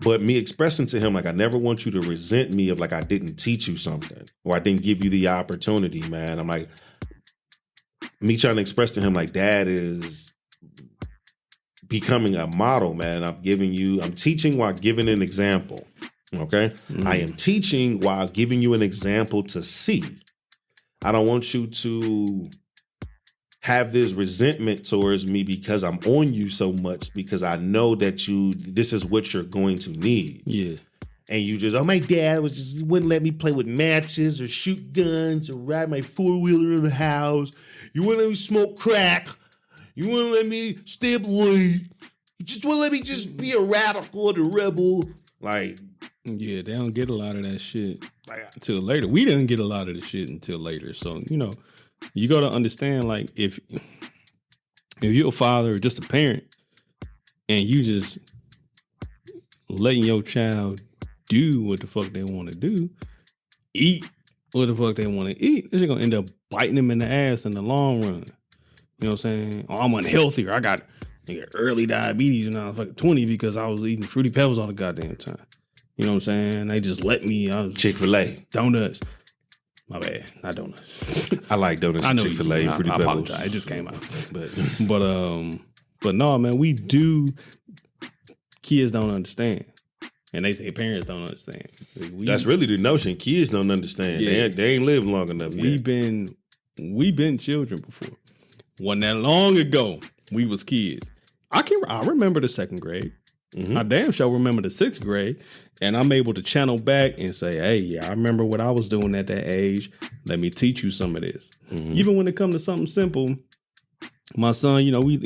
But me expressing to him, like, I never want you to resent me of like, I didn't teach you something or I didn't give you the opportunity, man. I'm like, me trying to express to him, like, dad is becoming a model, man. I'm teaching while giving an example. Okay. Mm-hmm. I am teaching while giving you an example to see. I don't want you to have this resentment towards me because I'm on you so much because I know that this is what you're going to need. Yeah. And you just, my dad wouldn't let me play with matches or shoot guns or ride my 4-wheeler in the house. You wouldn't let me smoke crack. You wouldn't let me stay up late. You just wouldn't let me just be a radical or a rebel. Like, yeah, they don't get a lot of that shit until later. We didn't get a lot of the shit until later. So, you got to understand, like, if you're a father or just a parent and you just letting your child do what the fuck they want to do, eat what the fuck they want to eat, they're going to end up biting them in the ass in the long run. You know what I'm saying? Oh, I'm unhealthy, or I got early diabetes and I was fucking 20 because I was eating Fruity Pebbles all the goddamn time. You know what I'm saying? They just let me. Chick-fil-A. Donuts. My bad, not donuts. I like donuts and Chick-fil-A and Fruity Pebbles. I apologize. It just came out. But no, man, we do. Kids don't understand. And they say parents don't understand. That's really the notion. Kids don't understand. Yeah. They ain't lived long enough yet. We've been children before. Wasn't that long ago. We was kids. I remember the 2nd grade. Mm-hmm. I damn sure remember the 6th grade. And I'm able to channel back and say, hey, yeah, I remember what I was doing at that age. Let me teach you some of this. Mm-hmm. Even when it comes to something simple, my son, we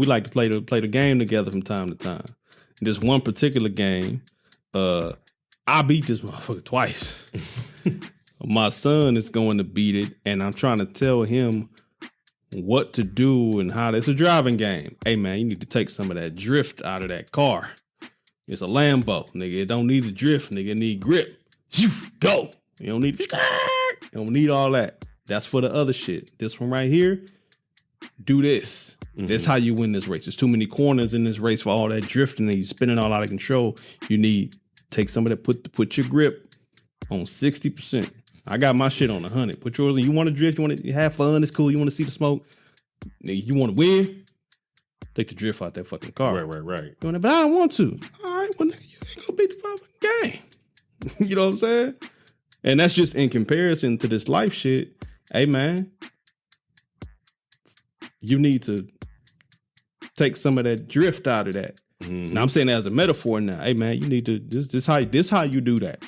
like to play the game together from time to time. This one particular game, I beat this motherfucker twice. My son is going to beat it, and I'm trying to tell him what to do and how. It's a driving game. Hey, man, you need to take some of that drift out of that car. It's a Lambo, nigga. It don't need the drift, nigga. It need grip. Go. You don't need all that. That's for the other shit. This one right here, do this. Mm-hmm. That's how you win this race. There's too many corners in this race for all that drifting and you spinning all out of control. You need take some of that, put your grip on 60%. I got my shit on 100. Put yours on. You want to drift, you want to have fun, it's cool. You want to see the smoke. Nigga, you want to win? Take the drift out that fucking car. Right. But I don't want to. All right, well, nigga, you ain't gonna beat the fucking game. You know what I'm saying? And that's just in comparison to this life shit. Hey, man, you need to take some of that drift out of that. Mm-hmm. Now, I'm saying that as a metaphor now. Hey, man, you need to, this how you do that.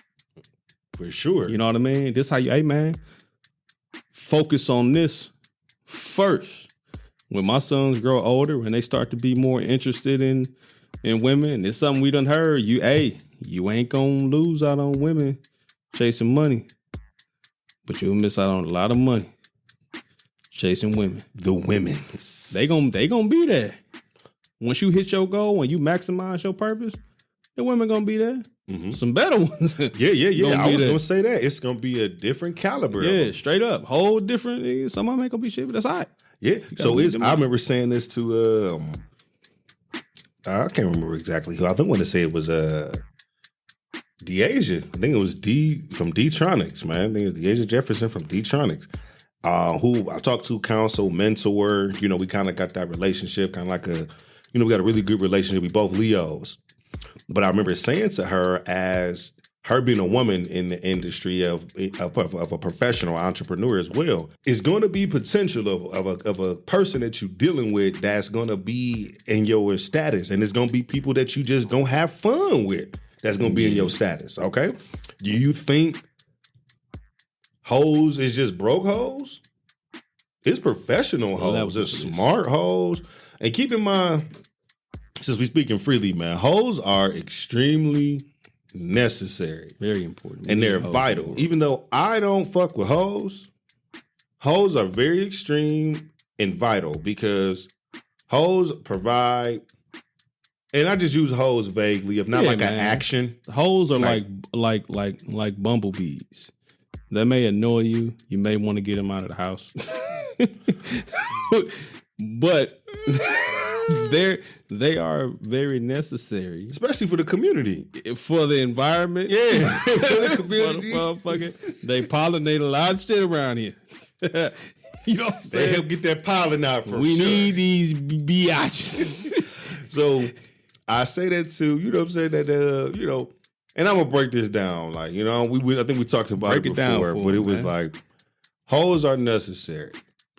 For sure. You know what I mean? This how you, hey, man, focus on this first. When my sons grow older, when they start to be more interested in women, it's something we done heard. You ain't gonna lose out on women chasing money, but you'll miss out on a lot of money chasing women. The women, they gonna be there. Once you hit your goal, when you maximize your purpose, the women gonna be there. Mm-hmm. Some better ones. Yeah. I was gonna say that it's gonna be a different caliber. Yeah, straight up, whole different. Some of them ain't gonna be shit, but that's all right. Yeah. So I remember saying this to I can't remember exactly who. I think I want to say it was DeAsia. I think it was D from D-Tronics, man. I think it was DeAsia Jefferson from D-Tronics. Who I talked to, counsel, mentor. We kind of got that relationship, kind of like we got a really good relationship. We both Leos. But I remember saying to her, as her being a woman in the industry of a professional entrepreneur as well, is going to be potential of a person that you're dealing with that's going to be in your status, and it's going to be people that you just don't have fun with that's going to be in your status. Okay, do you think hoes is just broke hoes? It's professional hoes, it's smart hoes, and keep in mind, since we speaking freely, man, hoes are extremely necessary. Very important. And they're vital. Even though I don't fuck with hoes, hoes are very extreme and vital because hoes provide, and I just use hoes vaguely, if not an action. Hoes are like bumblebees. That may annoy you. You may want to get them out of the house. But they are very necessary, especially for the community, for the environment. Yeah, for the community. They pollinate a lot of shit around here. You know what I'm saying? They help get that pollen out. We need these biatches. So I say that too. You know what I'm saying? That and I'm gonna break this down. Like I think we talked about it before, but it was like hoes are necessary.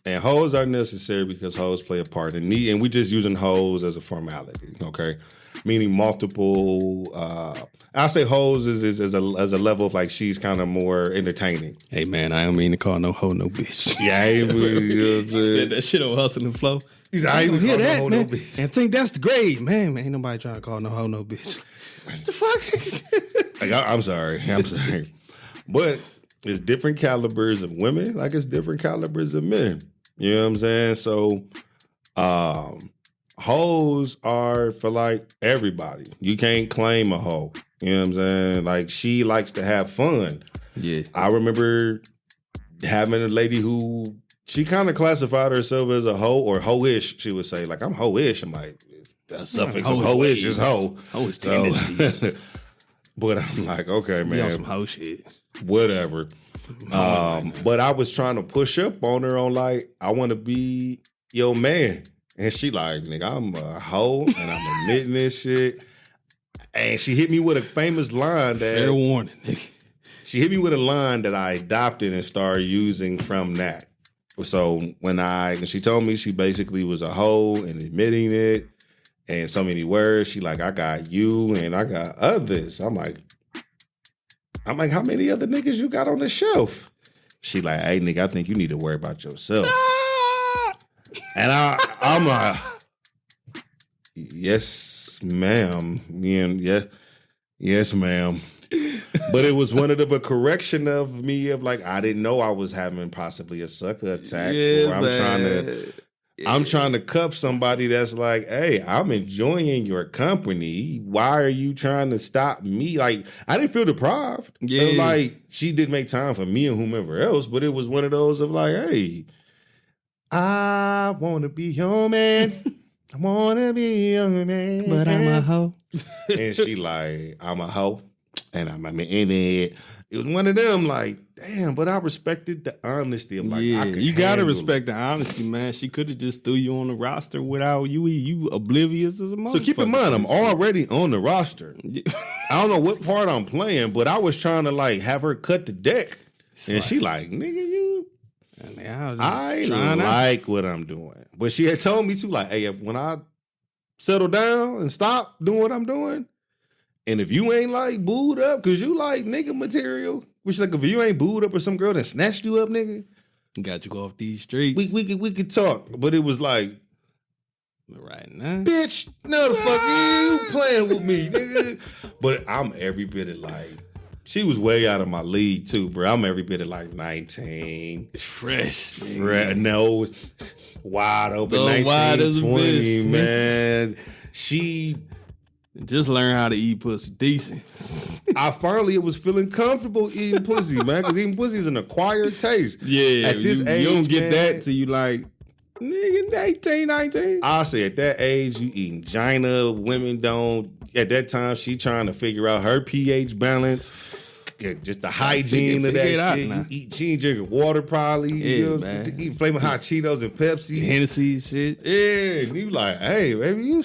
And hoes are necessary because hoes play a part in need, and we just using hoes as a formality, okay? Meaning multiple. I say hoes is as a level of like she's kind of more entertaining. Hey man, I don't mean to call no hoe no bitch. Yeah, I ain't really, he said that shit on Hustle and Flow. He's I ain't hear that, no hoe man, no bitch. and think that's the grade, man. Ain't nobody trying to call no hoe no bitch. What the fuck? Like, I'm sorry, but it's different calibers of women, like it's different calibers of men. You know what I'm saying? So, hoes are for like everybody. You can't claim a hoe. You know what I'm saying? Like she likes to have fun. Yeah. I remember having a lady who she kind of classified herself as a hoe or hoe-ish. She would say like, I'm hoe-ish. I'm like, the suffix of hoe-ish is hoe. Hoe is tendencies. But I'm like, okay, man. On some hoe shit. Whatever. But I was trying to push up on her on like, I want to be your man. And she like, nigga, I'm a hoe and I'm admitting this shit. And she hit me with a famous line that... Fair warning, nigga. She hit me with a line that I adopted and started using from that. So when she told me she basically was a hoe and admitting it and so many words, she like, I got you and I got others. I'm like, how many other niggas you got on the shelf? She like, hey, nigga, I think you need to worry about yourself. And I'm like, yes, ma'am. Yes, ma'am. But it was one of a correction of me of like, I didn't know I was having possibly a sucker attack. Yeah, I'm trying to cuff somebody that's like, hey, I'm enjoying your company. Why are you trying to stop me? Like, I didn't feel deprived. Yeah. Like, she did make time for me and whomever else, but it was one of those of like, hey, I want to be your man. I want to be your man. But I'm a hoe. And she like, I'm a hoe. And I'm in it. It was one of them like, damn, but I respected the honesty of like, yeah, you gotta respect the honesty, man. She could have just threw you on the roster without you oblivious as a motherfucker. So keep in mind, I'm already on the roster. I don't know what part I'm playing, but I was trying to like have her cut the deck. And she like, nigga, you. I like what I'm doing. But she had told me too, like, hey, when I settle down and stop doing what I'm doing, and if you ain't like booed up, cause you like nigga material, which like if you ain't booed up or some girl that snatched you up, nigga, got you off these streets. We could talk, but it was like, right now, bitch, no the fuck you playing with me, nigga. But I'm every bit of like, she was way out of my league too, bro. I'm every bit of like 19, fresh, nose wide open, so 19, wide 20, man. She. Just learn how to eat pussy decent. I finally was feeling comfortable eating pussy, man, because eating pussy is an acquired taste. Yeah, at this age, you don't get man, that till you like, nigga, 18, 19. I say at that age, you eating gina. Women don't. At that time, she trying to figure out her pH balance. Just the hygiene of that shit. She ain't drinking water probably. Yeah, you know, man. just eating flaming hot Cheetos and Pepsi. Hennessy shit. Yeah, and you like, hey, baby,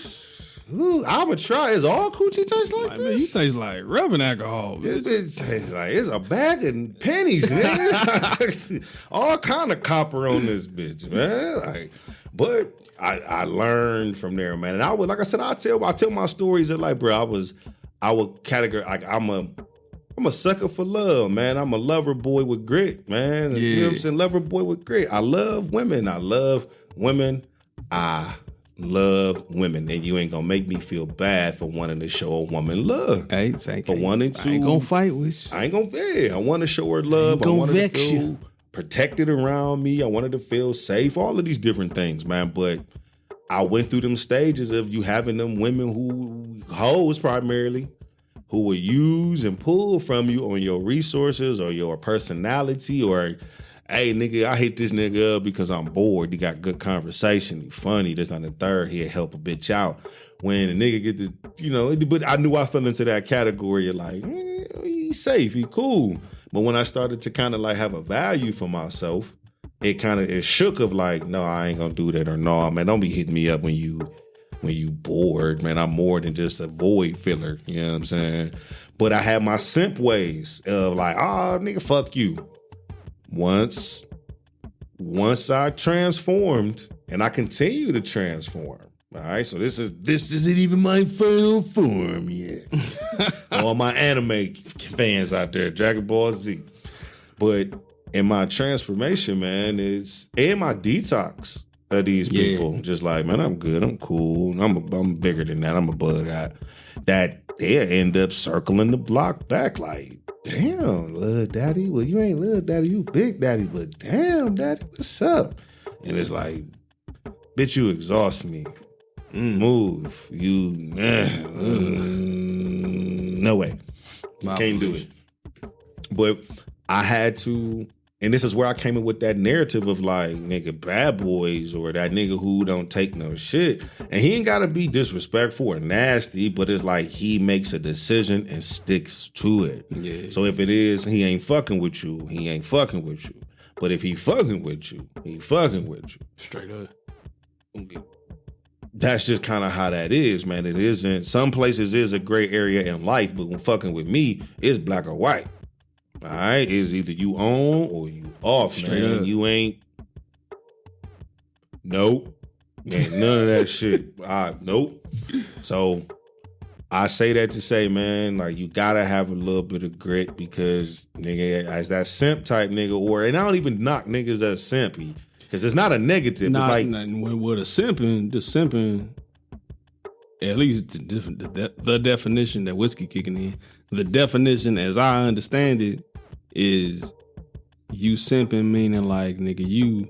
Ooh, I'ma try. Is all coochie taste like Man, you this? taste like rubbing alcohol. This Bitch. bitch tastes like it's a bag of pennies, nigga. All kind of copper on this bitch, man. Like, but I learned from there, man. And I would, like I said, I tell my stories that like, bro, I would categorize like I'm a sucker for love, man. I'm a lover boy with grit, man. You know what I'm saying? Lover boy with grit. I love women. I love women. And you ain't gonna make me feel bad for wanting to show a woman love. Hey, for wanting to. I ain't gonna fight with you. I ain't gonna. Yeah, I want to show her love. I want her to feel protected around me. I wanted to feel safe. All of these different things, man. But I went through them stages of you having them women who hoes primarily, who will use and pull from you on your resources or your personality or, hey, nigga, I hit this nigga up because I'm bored. He got good conversation. He funny. This on the third. He'll help a bitch out. When a nigga get the, but I knew I fell into that category of like, he's safe. He cool. But when I started to kind of like have a value for myself, it shook of like, no, I ain't gonna do that, or no, man, don't be hitting me up when you bored, man. I'm more than just a void filler, you know what I'm saying? But I had my simp ways of like, nigga, fuck you. Once I transformed, and I continue to transform. All right, so this isn't even my final form yet. All my anime fans out there, Dragon Ball Z. But in my transformation, man, and my detox of these people, just like, man, I'm good, I'm cool, I'm bigger than that, I'm above that they'll end up circling the block back like, damn, little daddy, well, you ain't little daddy, you big daddy, but damn, daddy, what's up? And it's like, bitch, you exhaust me. Move. You, no way. You can't do it. But I had to, and this is where I came in with that narrative of like, nigga, bad boys, or that nigga who don't take no shit. And he ain't gotta be disrespectful or nasty, but it's like he makes a decision and sticks to it. Yeah. So if it is, he ain't fucking with you, he ain't fucking with you. But if he fucking with you, he fucking with you. Straight up. Okay. That's just kind of how that is, man. It isn't. Some places is a gray area in life, but when fucking with me, it's black or white. All right, it's either you on or you off, straight man. Up. You ain't. Nope. Ain't none of that shit. Nope. So I say that to say, man, like you gotta have a little bit of grit because nigga, as that simp type nigga, and I don't even knock niggas as simpy. Because it's not a negative. It's like with the simping, at least the definition that whiskey kicking in, the definition as I understand it is you simping meaning like, nigga, you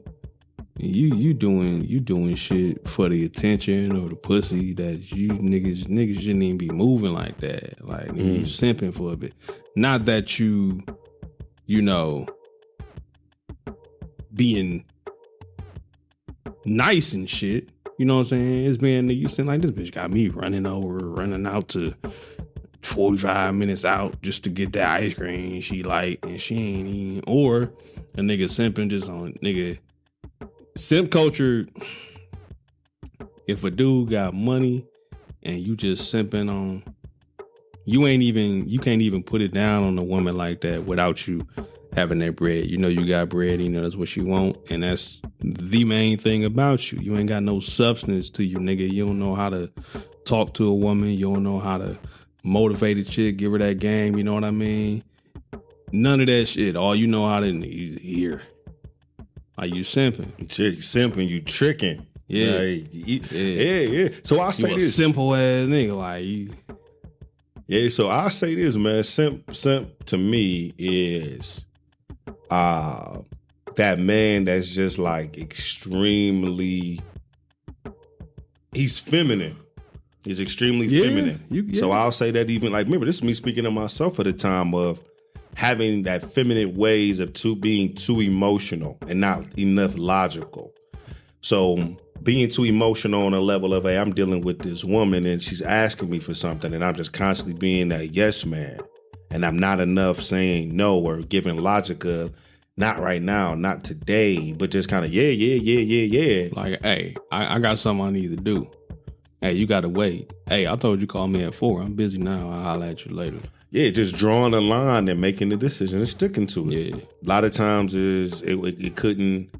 doing shit for the attention or the pussy that you niggas shouldn't even be moving like that. Like nigga, you simping for a bit. Not that you know being nice and shit, you know what I'm saying? It's being you saying like, this bitch got me running out to 45 minutes out just to get that ice cream she like, and she ain't eating. Or a nigga simping just on nigga simp culture. If a dude got money and you just simping on, you can't even put it down on a woman like that without you having that bread. You know you got bread, you know that's what you want, and that's the main thing about you. You ain't got no substance to you, nigga. You don't know how to talk to a woman. You don't know how to motivate a chick, give her that game, you know what I mean? None of that shit. All you know how to hear. Are you simping? Chick simping, you tricking. Yeah. Like, yeah. So I say you this. A simple ass nigga, like yeah, so I say this, man. Simp to me is that man that's just like extremely, he's feminine. He's extremely feminine. So I'll say that even like, remember, this is me speaking to myself at the time of having that feminine ways of being too emotional and not enough logical. So being too emotional on a level of, hey, I'm dealing with this woman and she's asking me for something and I'm just constantly being that yes man. And I'm not enough saying no or giving logic of not right now, not today, but just kind of yeah. Like, hey, I got something I need to do. Hey, you gotta wait. Hey, I told you call me at 4. I'm busy now. I'll holler at you later. Yeah, just drawing a line and making the decision and sticking to it. Yeah. A lot of times it couldn't.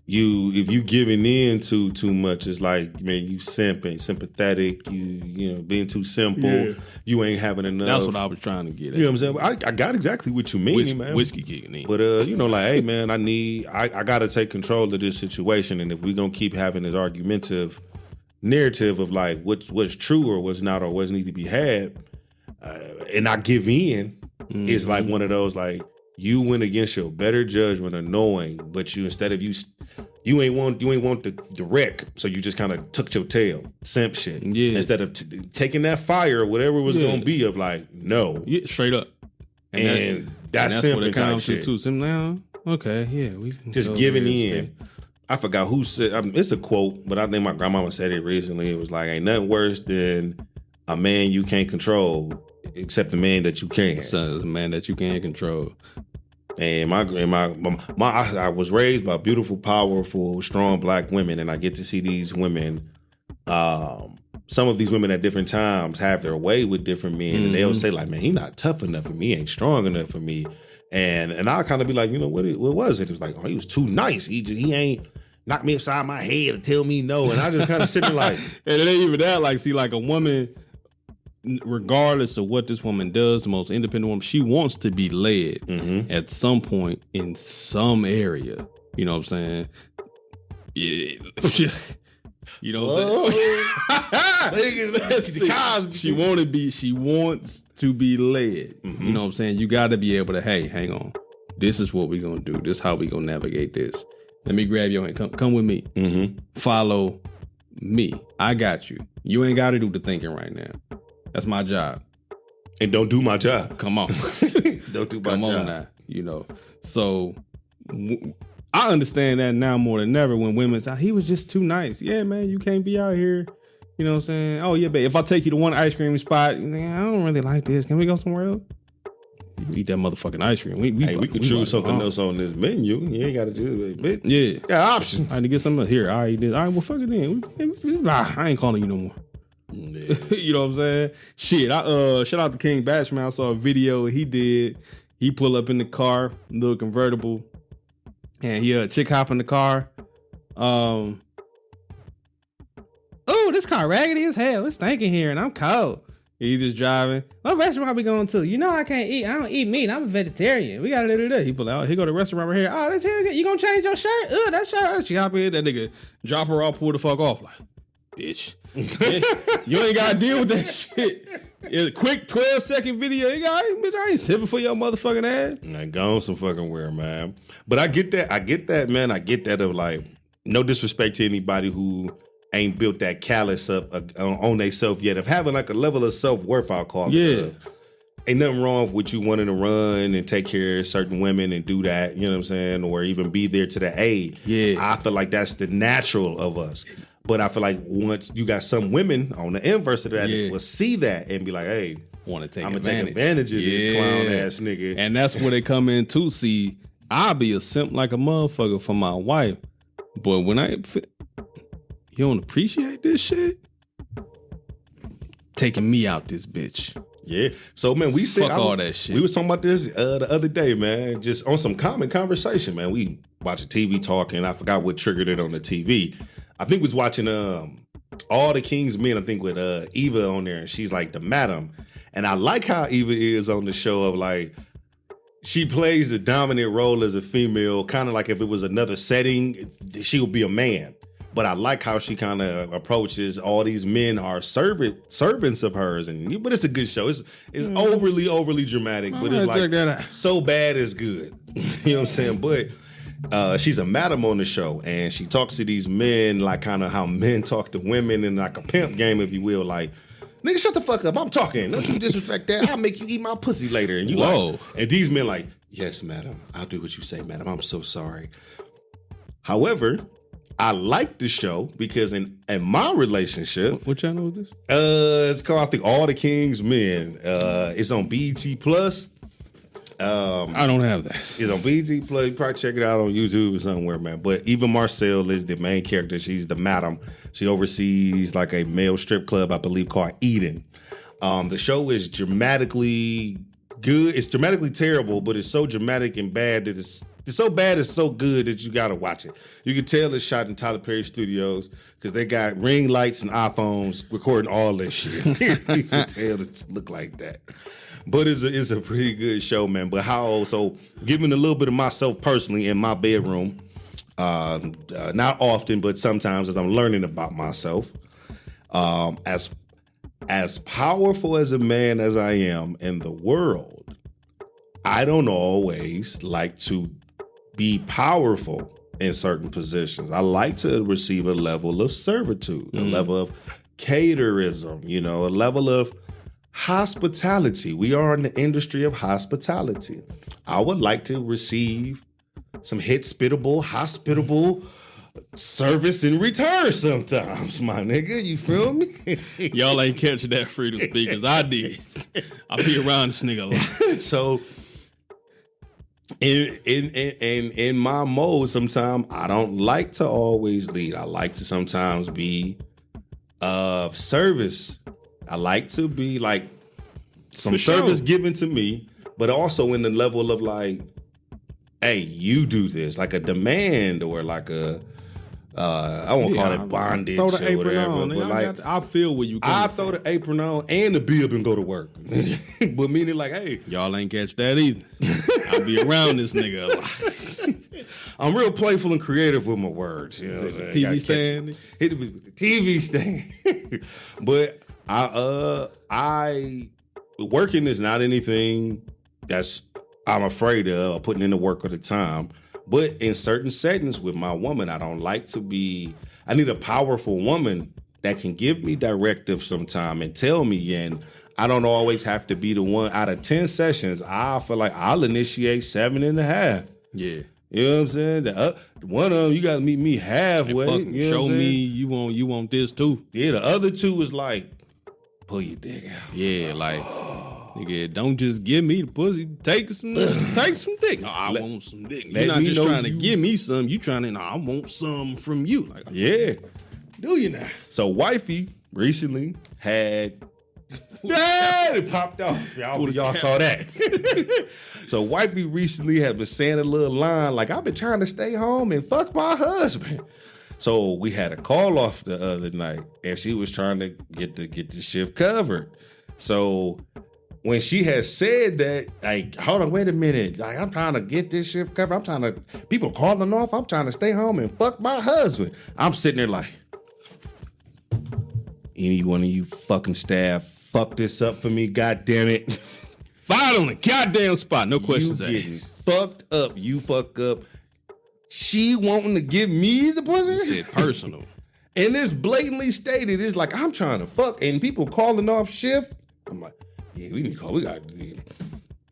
If you giving in to too much, it's like, man, you sympathetic, you know, being too simple, you ain't having enough. That's what I was trying to get at. You know what I'm saying? I got exactly what you mean, man. Whiskey kicking in. But you know, like, hey man, I gotta take control of this situation, and if we're gonna keep having this argumentative narrative of like what's true or what's not or what's need to be had, and I give in, it's like one of those like you went against your better judgment of knowing, but you instead of you ain't want the wreck, so you just kind of tucked your tail, simp shit. Yeah. Instead of taking that fire or whatever it was gonna be of like no, straight up, and that's simple type shit. Too. Sim now, okay, yeah, we can Just giving in. I forgot who said. It's a quote, but I think my grandmama said it recently. It was like, "Ain't nothing worse than a man you can't control, except the man that you can." So the man that you can't control. And I was raised by beautiful, powerful, strong Black women, and I get to see these women. Some of these women at different times have their way with different men, and they'll say like, "Man, he not tough enough for me. He ain't strong enough for me." And I'll kind of be like, you know what was it? It was like, oh, he was too nice. He ain't knock me upside my head and tell me no. And I just kind of sit there like, and it ain't even that. Like, see, like a woman, regardless of what this woman does, the most independent woman, she wants to be led at some point in some area. You know what I'm saying? Yeah. You know what I'm saying? She wants to be led. You know what I'm saying? You got to be able to, hey, hang on. This is what we're going to do. This is how we're going to navigate this. Let me grab your hand. Come with me. Follow me. I got you. You ain't got to do the thinking right now. That's my job. And don't do my job. Come on. Don't do my job. Come on now. You know. So I understand that now more than ever when women say, he was just too nice. Yeah, man, you can't be out here. You know what I'm saying? Oh, yeah, babe, if I take you to one ice cream spot, man, I don't really like this. Can we go somewhere else? You eat that motherfucking ice cream. We could choose something else on this menu. You ain't got to do it, bitch. Yeah. Got options. I had to get something here. All right, all right, well, fuck it then. I ain't calling you no more. Yeah. You know what I'm saying? Shit, shout out to King Batch, man. I saw a video he did. He pull up in the car, little convertible, and he chick hop in the car. Oh, this car raggedy as hell. It's stinking here, and I'm cold. He's just driving. What restaurant we going to? You know I can't eat. I don't eat meat. I'm a vegetarian. We got to do that. He pull out. He go to the restaurant right here. Oh, that's here. You gonna change your shirt? That shirt. She hop in. That nigga drop her off. Pull the fuck off. Like, bitch. You ain't got to deal with that shit. In a quick 12-second video. You got, bitch, I ain't sipping for your motherfucking ass. Like, go on some fucking where, man. But I get that, man. I get that of like, no disrespect to anybody who ain't built that callus up on they self yet of having like a level of self-worth, I'll call it. Yeah. Ain't nothing wrong with you wanting to run and take care of certain women and do that, you know what I'm saying? Or even be there to the aid. Yeah. I feel like that's the natural of us. But I feel like once you got some women on the inverse of that will see that and be like, hey, I'm going to take advantage of this clown ass nigga. And that's where they come in to see, I'll be a simp like a motherfucker for my wife. But when you don't appreciate this shit? Taking me out this bitch. Yeah. So, man, we said... Fuck all that shit. We was talking about this the other day, man. Just on some common conversation, man. We watching TV talking. I forgot what triggered it on the TV. I think we was watching All the King's Men, I think, with Eva on there. And she's like the madam. And I like how Eva is on the show of like... She plays the dominant role as a female, kind of like if it was another setting, she would be a man. But I like how she kind of approaches all these men are servants of hers, but it's a good show. It's overly dramatic, but it's like so bad it's good. You know what I'm saying? But she's a madam on the show, and she talks to these men like kind of how men talk to women in like a pimp game, if you will. Like, nigga, shut the fuck up. I'm talking. Don't you disrespect that. I'll make you eat my pussy later. And you like, and these men like, yes, madam. I'll do what you say, madam. I'm so sorry. However, I like the show because in my relationship, what channel is this? It's called, I think, All the King's Men. It's on BET Plus. I don't have that. It's on BT Plus. You probably check it out on YouTube or somewhere, man. But Eva Marcel is the main character. She's the madam. She oversees like a male strip club, I believe, called Eden. The show is dramatically good. It's dramatically terrible, but it's so dramatic and bad that it's so bad it's so good that you gotta watch it. You can tell it's shot in Tyler Perry Studios because they got ring lights and iPhones recording all this shit. You can tell it look like that. But it's a pretty good show, man. But so giving a little bit of myself personally in my bedroom, not often, but sometimes as I'm learning about myself, as powerful as a man as I am in the world, I don't always like to be powerful in certain positions. I like to receive a level of servitude, a level of caterism, a level of hospitality. We are in the industry of hospitality. I would like to receive some hospitable service in return sometimes, my nigga. You feel me? Y'all ain't catching that freedom speakers. I did. I be around this nigga a lot. So in my mode, sometimes I don't like to always lead. I like to sometimes be of service. I like to be like some service given to me, but also in the level of like, hey, you do this, like a demand or like a I won't call it bondage throw the or apron whatever. on, but like I feel where you I coming throw from. the apron on and the bib and go to work. But meaning like, hey, Y'all ain't catch that either. I be around this nigga a lot. I'm real playful and creative with my words. You know what I'm saying? TV Gotta stand. hit it with the TV stand. But I working is not anything that's I'm afraid of or putting in the work or the time. But in certain settings with my woman, I need a powerful woman that can give me directives sometime and tell me. And I don't always have to be the one. Out of 10 sessions, I feel like I'll initiate 7.5. Yeah. You know what I'm saying? One of them, you got to meet me halfway. You know Show what I'm me saying? you want this too. Yeah, the other two is like, pull your dick out. Yeah, like nigga, don't just give me the pussy. Take some dick. No, I want some dick. You're not just trying to give me some. You trying to, I want some from you. Like, Yeah. do you now? So wifey recently had it popped off. Y'all saw that. So wifey recently had been saying a little line like, I've been trying to stay home and fuck my husband. So we had a call off the other night and she was trying to get the shift covered. So when she has said that, like, hold on, wait a minute. Like, I'm trying to get this shift covered. People calling off. I'm trying to stay home and fuck my husband. I'm sitting there like, any one of you fucking staff, fuck this up for me, goddamn it. Fired on the goddamn spot. No You questions getting asked. fucked up. You fuck up. She wanting to give me the pussy? Said personal. And it's blatantly stated. It's like, I'm trying to fuck. And people calling off shift. I'm like, yeah, we need to call. We got.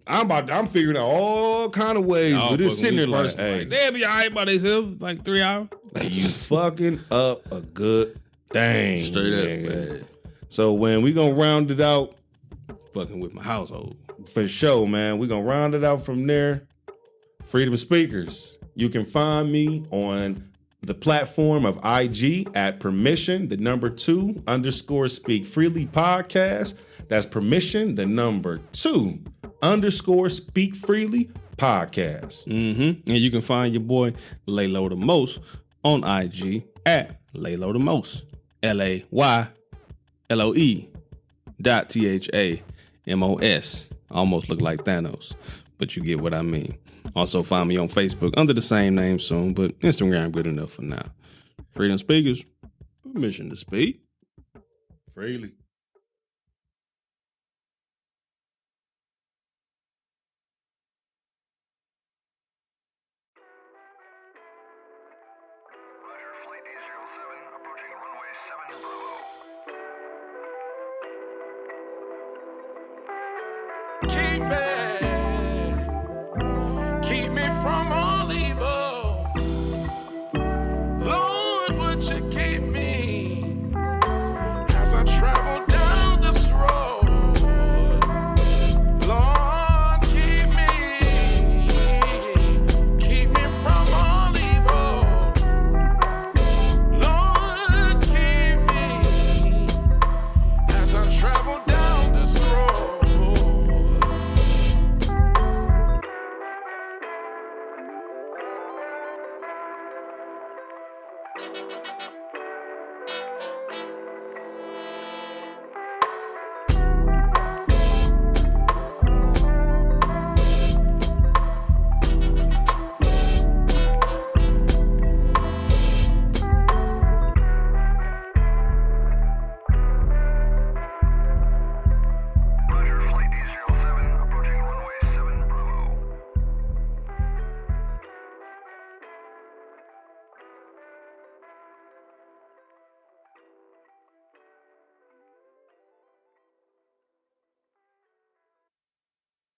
I'm figuring out all kind of ways, but it's sitting there like, hey, they'll be all right by themselves, like 3 hours. like, you fucking up a good thing. Straight up, nigga. man. So when we gonna round it out, Fucking with my household. for sure, man, we gonna round it out from there. Freedom Speakers. You can find me on the platform of IG at permission, 2 speak freely podcast. That's permission, 2 speak freely podcast. Mm-hmm. And you can find your boy Lay Low the Most on IG at Lay Low the Most. LAYLOE.THAMOS. Almost look like Thanos, but you get what I mean. Also find me on Facebook under the same name soon, but Instagram good enough for now. Freedom Speakers, permission to speak Freely. Roger, flight D07, approaching runway 7 Bravo. Keep me from all evil. Lord, would you keep me as I travel down this road? Lord, keep me